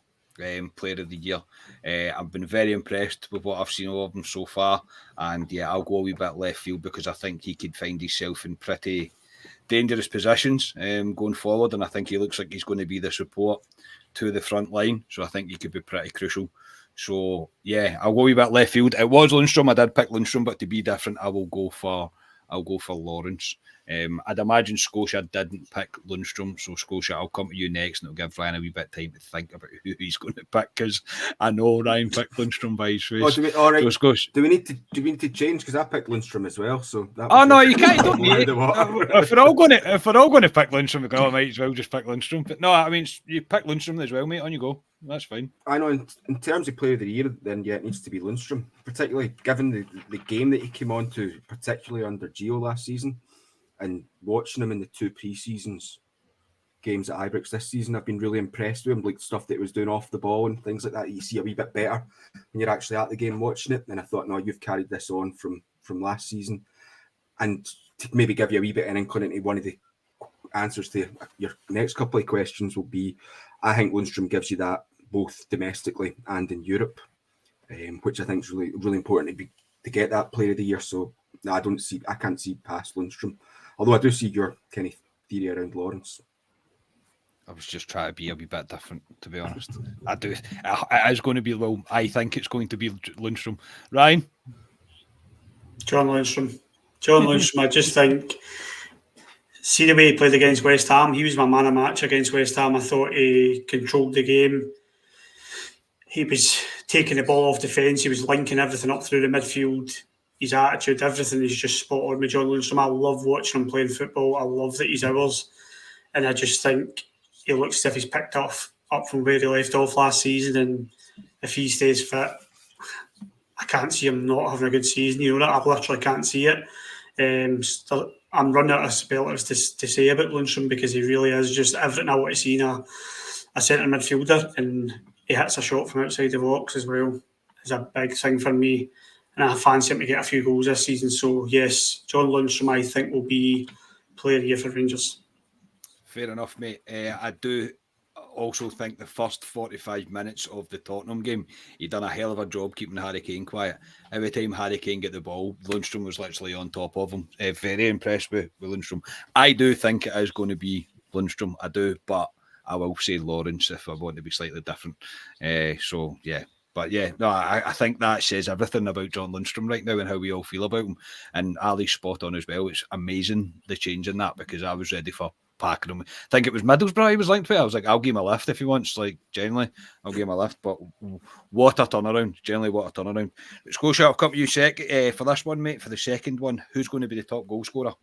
player of the year. I've been very impressed with what I've seen of him so far, and yeah, I'll go a wee bit left field because I think he could find himself in pretty dangerous positions going forward, and I think he looks like he's going to be the support to the front line, so I think he could be pretty crucial. So yeah, I'll go a wee bit left field. It was Lundstrom, I did pick Lundstrom, but to be different, I will go for I'll go for Lawrence. I'd imagine Scotia didn't pick Lundstrom, so Scotia, I'll come to you next, and it'll give Ryan a wee bit of time to think about who he's going to pick, because I know Ryan picked Lundstrom by his face. All right. So Scotia. Do we need to change, because I picked Lundstrom as well? So that Oh was no, just- you can't. You don't need it. If we're all going to pick Lundstrom, we go, might as well just pick Lundstrom. But no, I mean, you pick Lundstrom as well, mate. On you go. That's fine. I know in terms of player of the year, then yeah, it needs to be Lundstrom, particularly given the game that he came on to, particularly under Gio last season, and watching him in the 2 pre-seasons games at Ibrox this season, I've been really impressed with him, like stuff that he was doing off the ball and things like that. You see a wee bit better when you're actually at the game watching it. And I thought, no, you've carried this on from last season. And to maybe give you a wee bit of an inkling into one of the answers to your next couple of questions will be, I think Lundstrom gives you that both domestically and in Europe, which I think is really, really important to get that player of the year. So no, I can't see past Lundstrom. Although I do see your kind of theory around Lawrence. I was just trying to be a wee bit different, to be honest. I do. It is going to be, well, I think it's going to be Lundstrom. Ryan? John Lundstrom. I just think, see the way he played against West Ham, he was my man of match against West Ham. I thought he controlled the game. He was taking the ball off defence. He was linking everything up through the midfield. His attitude, everything is just spot on with John Lundstrom. I love watching him playing football. I love that he's ours. And I just think he looks as if he's picked up from where he left off last season. And if he stays fit, I can't see him not having a good season. You know that? I literally can't see it. I'm running out of superlatives to say about Lundstrom, because he really is just everything I want to see in a centre midfielder. And he hits a shot from outside the box as well. It's a big thing for me. And I fancy him to get a few goals this season. So, yes, John Lundstrom, I think, will be player of the year for Rangers. Fair enough, mate. I do also think the first 45 minutes of the Tottenham game, he done a hell of a job keeping Harry Kane quiet. Every time Harry Kane get the ball, Lundstrom was literally on top of him. Very impressed with Lundstrom. I do think it is going to be Lundstrom. I do, but I will say Lawrence if I want to be slightly different. So, yeah. But yeah, no, I think that says everything about John Lundstrom right now and how we all feel about him. And Ali's spot on as well. It's amazing the change in that, because I was ready for packing him. I think it was Middlesbrough he was linked with. I was like, I'll give him a lift if he wants. Like, generally, I'll give him a lift. But what a turnaround. Generally, what a turnaround. Scotia, I'll come to you for this one, mate. For the second one, who's going to be the top goal scorer?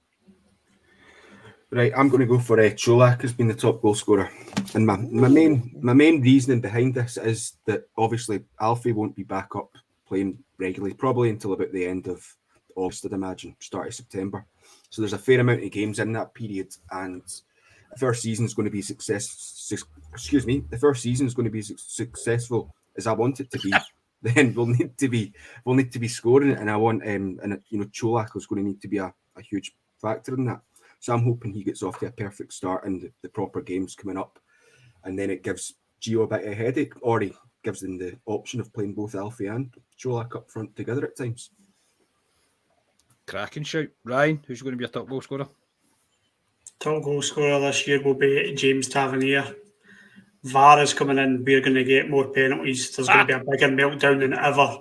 Right, I'm going to go for Cholak as being the top goal scorer. And my main reasoning behind this is that obviously Alfie won't be back up playing regularly, probably until about the end of August, I'd imagine, start of September. So there's a fair amount of games in that period, and the first season is going to be the first season is going to be successful as I want it to be. Then we'll need to be scoring it, and I want Cholak is going to need to be a huge factor in that. So I'm hoping he gets off to a perfect start and the proper games coming up. And then it gives Gio a bit of a headache, or he gives them the option of playing both Alfie and Cholak up front together at times. Cracking shout. Ryan, who's going to be your top goal scorer? Top goal scorer this year will be James Tavernier. VAR is coming in. We're going to get more penalties. There's going to be a bigger meltdown than ever.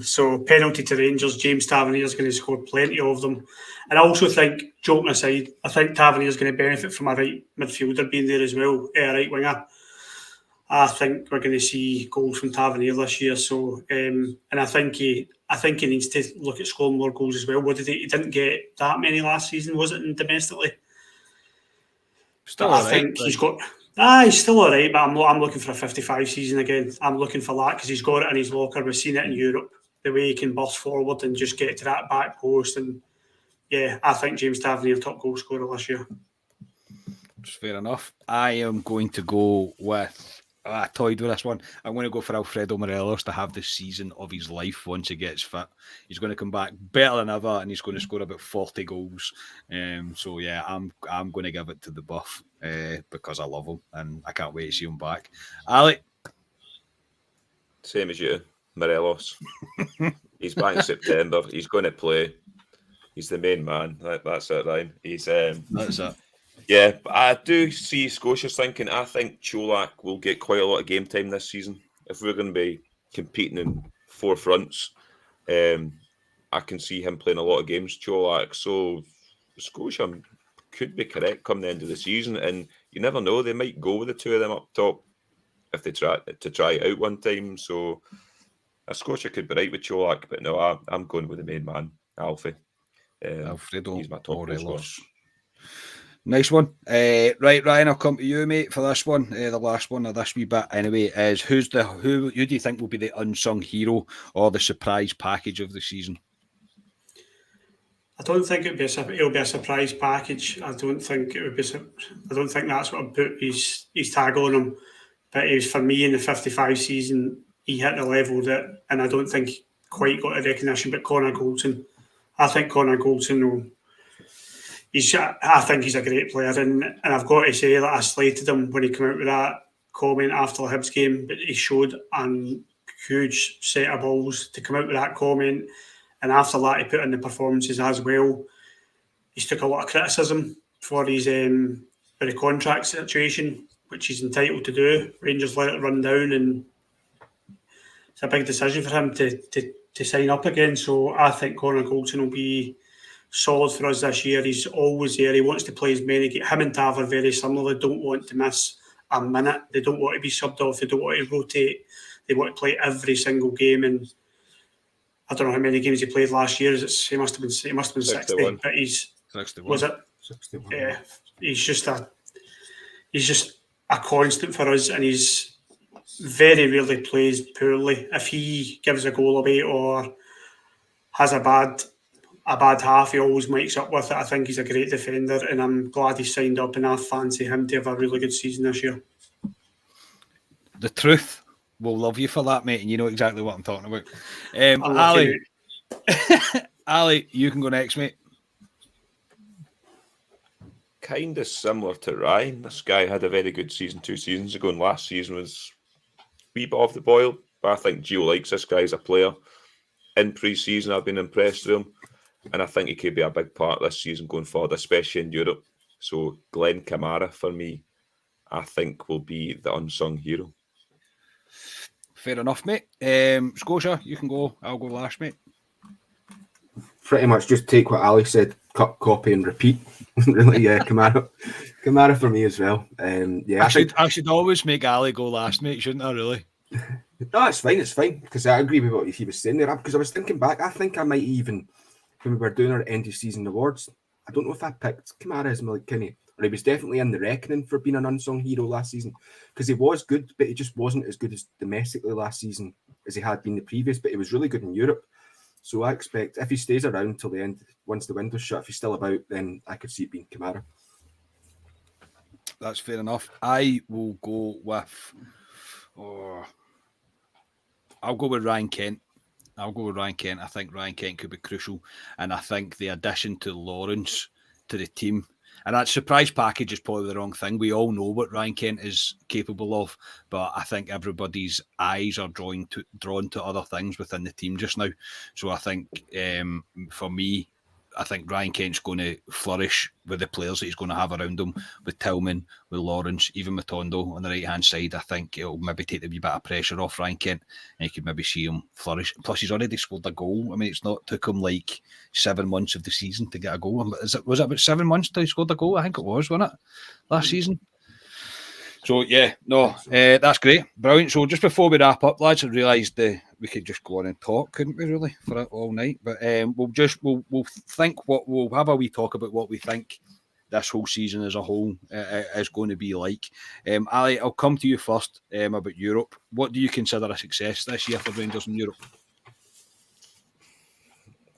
So penalty to Rangers, James Tavernier is going to score plenty of them. And I also think, joking aside, I think Tavernier is going to benefit from a right midfielder being there as well, a right winger. I think we're going to see goals from Tavernier this year. So, and I think he needs to look at scoring more goals as well. He didn't get that many last season, was it, domestically? Still I think he's got. He's still all right, but I'm looking for a 55 season again. I'm looking for that because he's got it in his locker. We've seen it in Europe, the way he can burst forward and just get to that back post. And yeah, I think James Tavernier top goal scorer this year. Fair enough. I am going to go with. I toyed with this one. I'm going to go for Alfredo Morelos to have the season of his life once he gets fit. He's going to come back better than ever, and he's going to score about 40 goals. So yeah, I'm going to give it to the Buff because I love him and I can't wait to see him back. Ali, same as you, Morelos. He's back in September. He's going to play. He's the main man. That's it, Ryan. He's that's it. Yeah, but I do see Scotia's thinking. I think Cholak will get quite a lot of game time this season. If we're going to be competing in four fronts, I I can see him playing a lot of games, Cholak. So Scotia could be correct come the end of the season, and you never know, they might go with the two of them up top if they try it out one time. So Scotia could be right with Cholak, but no, I'm going with the main man, Alfie. Alfredo he's my top goal scorer. Morelos. Nice one. Right, Ryan, I'll come to you, mate, for this one. The last one of this wee bit, anyway, is who do you think will be the unsung hero or the surprise package of the season? I don't think it'll be a surprise package. I don't think that's what I'd put his tag on him. But it was, for me, in the 55 season, he hit the level that, and I don't think quite got the recognition. But Connor Goldson, I think Connor Goldson will. I think he's a great player, and I've got to say that I slated him when he came out with that comment after the Hibs game, but he showed a huge set of balls to come out with that comment, and after that he put in the performances as well. He's took a lot of criticism for his for the contract situation, which he's entitled to do. Rangers let it run down, and it's a big decision for him to sign up again. So I think Connor Goldson will be solid for us this year. He's always there. He wants to play as many. Him and Tav are very similar. They don't want to miss a minute. They don't want to be subbed off. They don't want to rotate. They want to play every single game. And I don't know how many games he played last year. He must have been 60. But he's 61. Was it 61? Yeah. He's just a constant for us, and he's very rarely plays poorly. If he gives a goal away or has a bad half, he always makes up with it. I think he's a great defender, and I'm glad he signed up, and I fancy him to have a really good season this year. The truth will love you for that, mate, and you know exactly what I'm talking about. Ali, you can go next, mate. Kind of similar to Ryan. This guy had a very good season 2 seasons ago, and last season was a wee bit off the boil, but I think Gio likes this guy as a player. In pre-season, I've been impressed with him. And I think he could be a big part this season going forward, especially in Europe. So Glenn Kamara, for me, I think will be the unsung hero. Fair enough, mate. Scotia, you can go. I'll go last, mate. Pretty much just take what Ali said, cut, copy, and repeat. Really, yeah, Kamara for me as well. Yeah, I should always make Ali go last, mate, shouldn't I? Really? No, it's fine because I agree with what he was saying there. Because I was thinking back, I think I might even, when we were doing our end of season awards, I don't know if I picked Kamara as my Kinney, or he was definitely in the reckoning for being an unsung hero last season, because he was good, but he just wasn't as good as domestically last season as he had been the previous, but he was really good in Europe. So I expect if he stays around till the end, once the window's shut, if he's still about, then I could see it being Kamara. That's fair enough. I will go with I'll go with Ryan Kent. I think Ryan Kent could be crucial. And I think the addition to Lawrence to the team, and that surprise package is probably the wrong thing. We all know what Ryan Kent is capable of, but I think everybody's eyes are drawn to other things within the team just now. So I think for me, I think Ryan Kent's going to flourish with the players that he's going to have around him, with Tillman, with Lawrence, even Matondo on the right-hand side. I think it'll maybe take a wee bit of pressure off Ryan Kent, and you could maybe see him flourish. Plus, he's already scored a goal. I mean, it's not took him like 7 months of the season to get a goal. Was it about 7 months till he scored a goal? I think it was, wasn't it, last season? So, yeah, no, that's great. Brilliant. So, just before we wrap up, lads, I realised we could just go on and talk, couldn't we, really, for it all night? But we'll think we'll have a wee talk about what we think this whole season as a whole is going to be like. Ali, I'll come to you first about Europe. What do you consider a success this year for Rangers in Europe?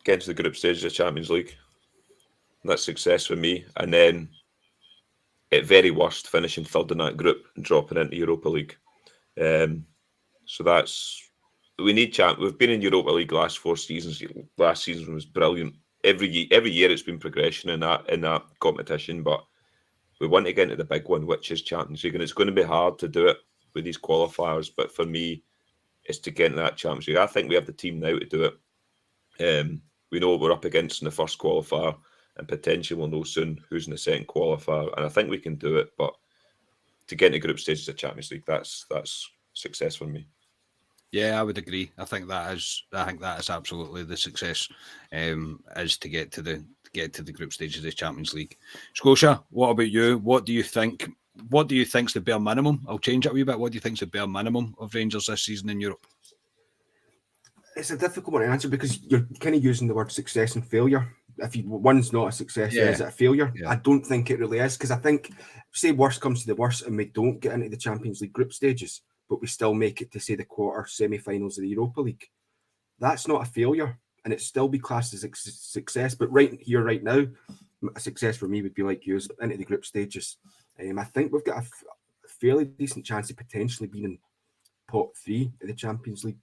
Getting to the group stage of the Champions League. That's success for me. And then, at very worst, finishing third in that group and dropping into Europa League. So that's... We need We've been in Europa League last 4 seasons. Last season was brilliant. Every year it's been progression in that competition, but we want to get into the big one, which is Champions League, and it's going to be hard to do it with these qualifiers. But for me, it's to get into that Champions League. I think we have the team now to do it. We know what we're up against in the first qualifier, and potentially we'll know soon who's in the second qualifier. And I think we can do it. But to get into group stages of Champions League, that's success for me. Yeah, I would agree. I think that is absolutely the success, is to get to the group stage of the Champions League. Scotia, what about you? What do you think? What do you think's the bare minimum? I'll change it a wee bit. What do you think's the bare minimum of Rangers this season in Europe? It's a difficult one to answer because you're kind of using the word success and failure. If one's not a success, then is it a failure? Yeah. I don't think it really is, because I think, say worst comes to the worst and we don't get into the Champions League group stages, but we still make it to, say, the quarter semi-finals of the Europa League. That's not a failure, and it still be classed as a success. But right here, right now, a success for me would be like yours, into the group stages. I think we've got a fairly decent chance of potentially being in pot 3 of the Champions League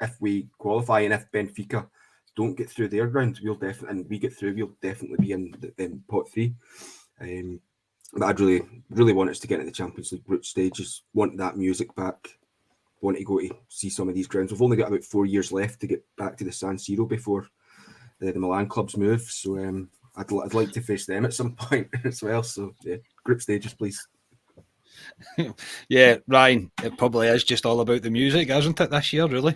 if we qualify, and if Benfica don't get through their round, we'll definitely be in pot 3. But I'd really want us to get into the Champions League group stages, want that music back, want to go to see some of these grounds. We've only got about 4 years left to get back to the San Siro before the Milan clubs move, so I'd like to face them at some point as well. So yeah, group stages, please. Yeah, Ryan, it probably is just all about the music, isn't it, this year, really?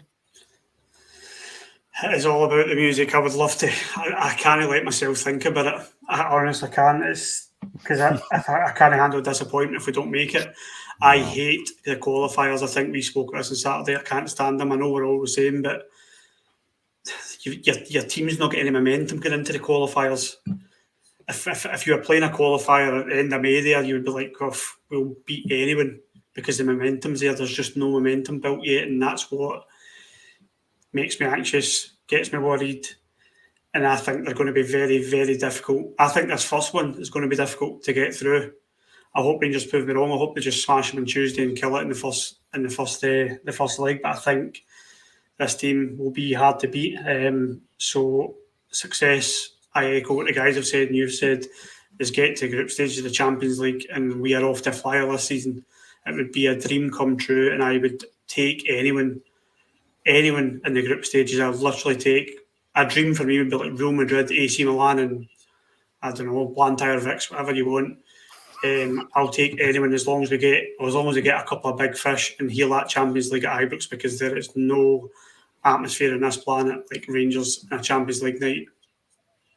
It is all about the music. I would love to. I can't let myself think about it. I honestly can't. It's because I can't handle disappointment if we don't make it. I hate the qualifiers. I think we spoke about this on Saturday. I can't stand them. I know we're all the same, but your team's not getting any momentum going into the qualifiers. If you were playing a qualifier at the end of May there, you would be like, oh, we'll beat anyone because the momentum's there. There's just no momentum built yet, and that's what makes me anxious, gets me worried, and I think they're going to be very, very difficult. I think this first one is going to be difficult to get through. I hope Rangers prove me wrong. I hope they just smash them on Tuesday and kill it in the first leg. But I think this team will be hard to beat. So success, I echo what the guys have said and you've said, is get to group stage of the Champions League, and we are off to flyer this season. It would be a dream come true, and I would take anyone in the group stages. I would literally take a dream for me would be like Real Madrid, AC Milan, and I don't know, Blantyre, Vix, whatever you want. I'll take anyone as long as we get a couple of big fish and heal that Champions League at Ibrox, because there is no atmosphere on this planet like Rangers in a Champions League night.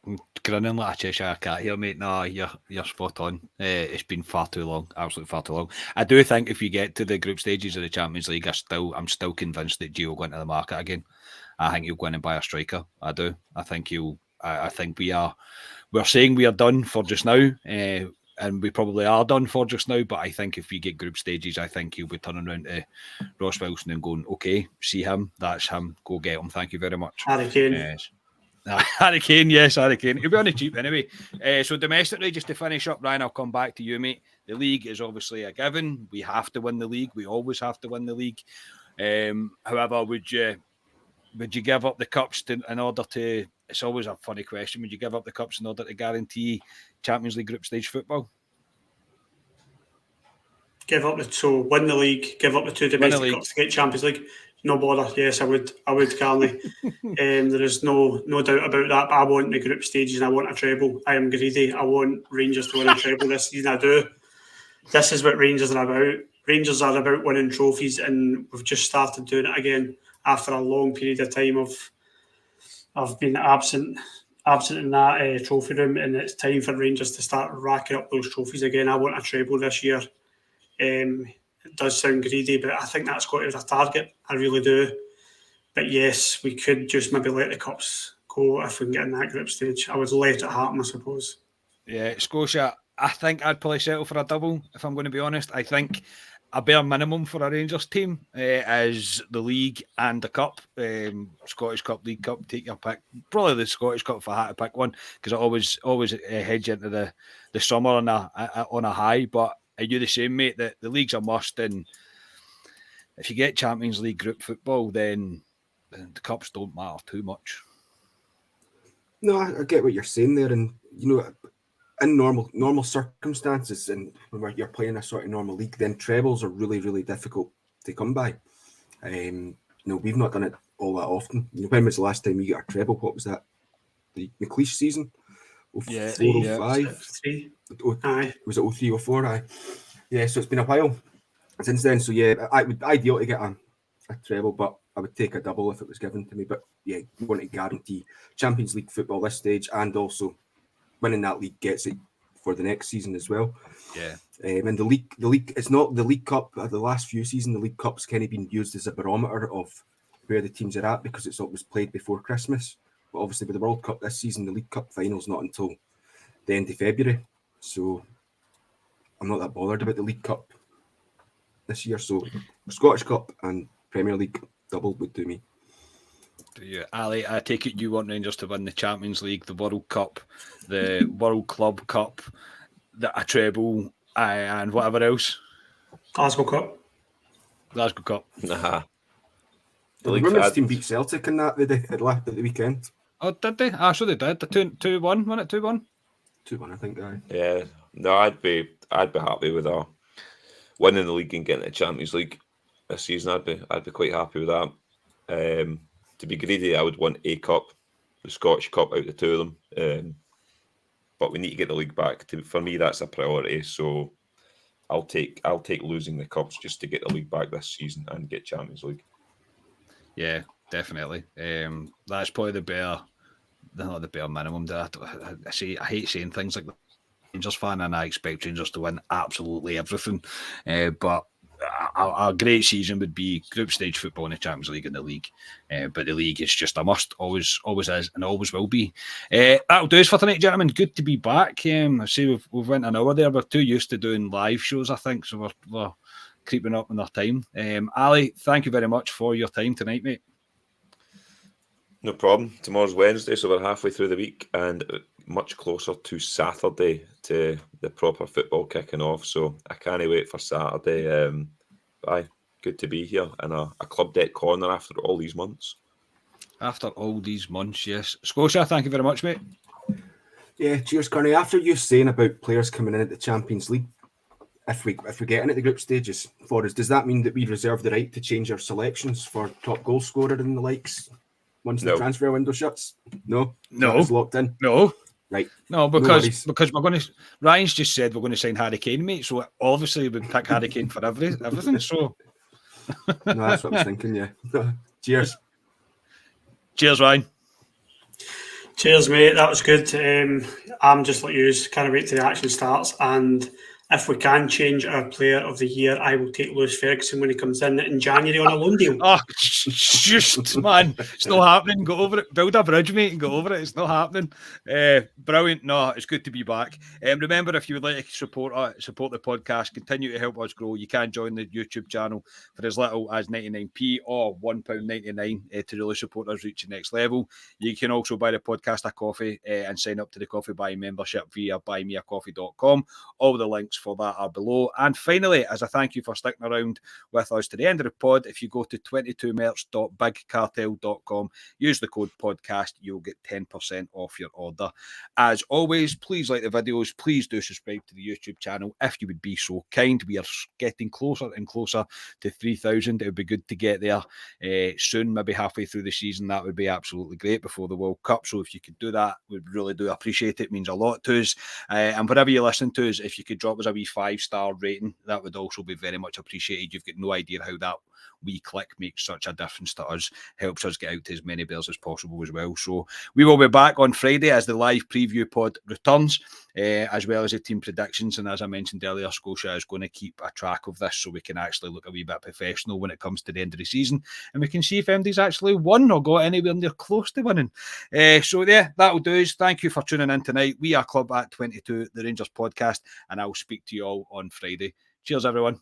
I'm grinning like a Cheshire cat here, mate. No, you're spot on. It's been far too long, absolutely far too long. I do think if you get to the group stages of the Champions League, I'm still convinced that Gio will go into the market again. I think he'll go in and buy a striker. I do. I think we're saying we are done for just now, and we probably are done for just now. But I think if we get group stages, I think he'll be turning around to Ross Wilson and going, "Okay, see him. That's him. Go get him. Thank you very much." Harry Kane. Harry Kane, yes, Harry Kane. He'll be on the cheap anyway. So domestically, just to finish up, Ryan, I'll come back to you, mate. The league is obviously a given. We have to win the league. We always have to win the league. However, would you give up the cups in order to? It's always a funny question. Would you give up the cups in order to guarantee Champions League group stage football? Win the league, give up the 2 domestic cups to get Champions League. No bother. Yes, I would, Carly. There is no doubt about that. But I want the group stages and I want a treble. I am greedy. I want Rangers to win a treble this season. I do. This is what Rangers are about. Rangers are about winning trophies, and we've just started doing it again after a long period of time of being absent in that trophy room, and it's time for Rangers to start racking up those trophies again. I want a treble this year. It does sound greedy, but I think that's got to be our target. I really do. But yes, we could just maybe let the cups go if we can get in that group stage. I would let it happen, I suppose. Yeah, Scotia, I think I'd probably settle for a double, if I'm going to be honest. I think a bare minimum for a Rangers team is the league and the cup. Scottish Cup, League Cup, take your pick. Probably the Scottish Cup if I had to pick one, because it always heads you into the summer on a high. But are you the same, mate? That the league's a must, and if you get Champions League group football, then the cups don't matter too much. No, I get what you're saying there, and in normal circumstances, and when you're playing a sort of normal league, then trebles are really, really difficult to come by. We've not done it all that often. When was the last time you got a treble? What was that? The McLeish season? 04, 05? 3. Aye. Was it 03 or 04? Aye. Yeah, so it's been a while since then. So yeah, I would ideal to get a a treble, but I would take a double if it was given to me. But yeah, you want to guarantee Champions League football this stage, and also winning that league gets it for the next season as well. Yeah. And the league, it's not the League Cup. The last few seasons, the League Cup's kind of been used as a barometer of where the teams are at because it's always played before Christmas. But obviously, with the World Cup this season, the League Cup final's not until the end of February. So I'm not that bothered about the League Cup this year. So Scottish Cup and Premier League double would do me. Do you, Ali? I take it you want Rangers to win the Champions League, the World Cup, the World Club Cup, a treble, and whatever else. Glasgow Cup. Glasgow Cup. Nah. The women's team beat Celtic in that at the weekend. Oh, did they? Ah, so they did. The 2-1, wasn't it? 2-1? 2-1, I think. Aye. Yeah. No, I'd be happy with winning the league and getting the Champions League this season. I'd be quite happy with that. To be greedy, I would want a cup, the Scottish Cup, out of the two of them. But we need to get the league back. For me, that's a priority. So I'll take losing the cups just to get the league back this season and get Champions League. Yeah, definitely. That's probably the bare minimum. I hate saying things like that. Rangers fan, and I expect Rangers to win absolutely everything. But a great season would be group stage football in the Champions League and the league. But the league is just a must, always is, and always will be. That'll do us for tonight, gentlemen. Good to be back. I see we've went an hour there. We're too used to doing live shows, I think, so we're creeping up on our time. Ali, thank you very much for your time tonight, mate. No problem. Tomorrow's Wednesday, so we're halfway through the week and much closer to Saturday to the proper football kicking off. So I can't wait for Saturday. Aye, good to be here in a club deck corner after all these months. After all these months, yes. Scotia, thank you very much, mate. Yeah, cheers, Carney. After you saying about players coming in at the Champions League, if we get into the group stages for us, does that mean that we reserve the right to change our selections for top goal scorer and the likes once the transfer window shuts? No, it's locked in. No, right? No, because we're going to. Ryan's just said we're going to sign Harry Kane, mate. So obviously we pick Harry Kane for everything. So no, that's what I was thinking. Yeah. Cheers. Cheers, Ryan. Cheers, mate. That was good. I'm just like you. Can't wait till the action starts. And if we can change our player of the year, I will take Lewis Ferguson when he comes in January on a loan deal. Oh, just man, it's not happening. Go over it. Build a bridge, mate, and go over it. It's not happening. Brilliant. No, it's good to be back. Remember, if you would like to support the podcast, continue to help us grow, you can join the YouTube channel for as little as 99p or £1.99 to really support us reach the next level. You can also buy the podcast a coffee and sign up to the Coffee Buy membership via buymeacoffee.com. All the links for that are below. And finally, as a thank you for sticking around with us to the end of the pod, if you go to 22merch.bigcartel.com, use the code podcast, you'll get 10% off your order. As always, please like the videos, please do subscribe to the YouTube channel if you would be so kind. We are getting closer and closer to 3,000. It would be good to get there soon, maybe halfway through the season. That would be absolutely great before the World Cup. So if you could do that, we really do appreciate it. It means a lot to us. And whatever you listen to us, if you could drop us a wee 5-star rating, that would also be very much appreciated. You've got no idea how that wee click makes such a difference to us, helps us get out to as many bears as possible as well. So we will be back on Friday as the live preview pod returns, as well as the team predictions. And as I mentioned earlier, Scotia is going to keep a track of this so we can actually look a wee bit professional when it comes to the end of the season, and we can see if MD's actually won or got anywhere near close to winning. So yeah, that'll do us. Thank you for tuning in tonight. We are Club at 22, the Rangers podcast, and I'll speak to you all on Friday. Cheers, everyone.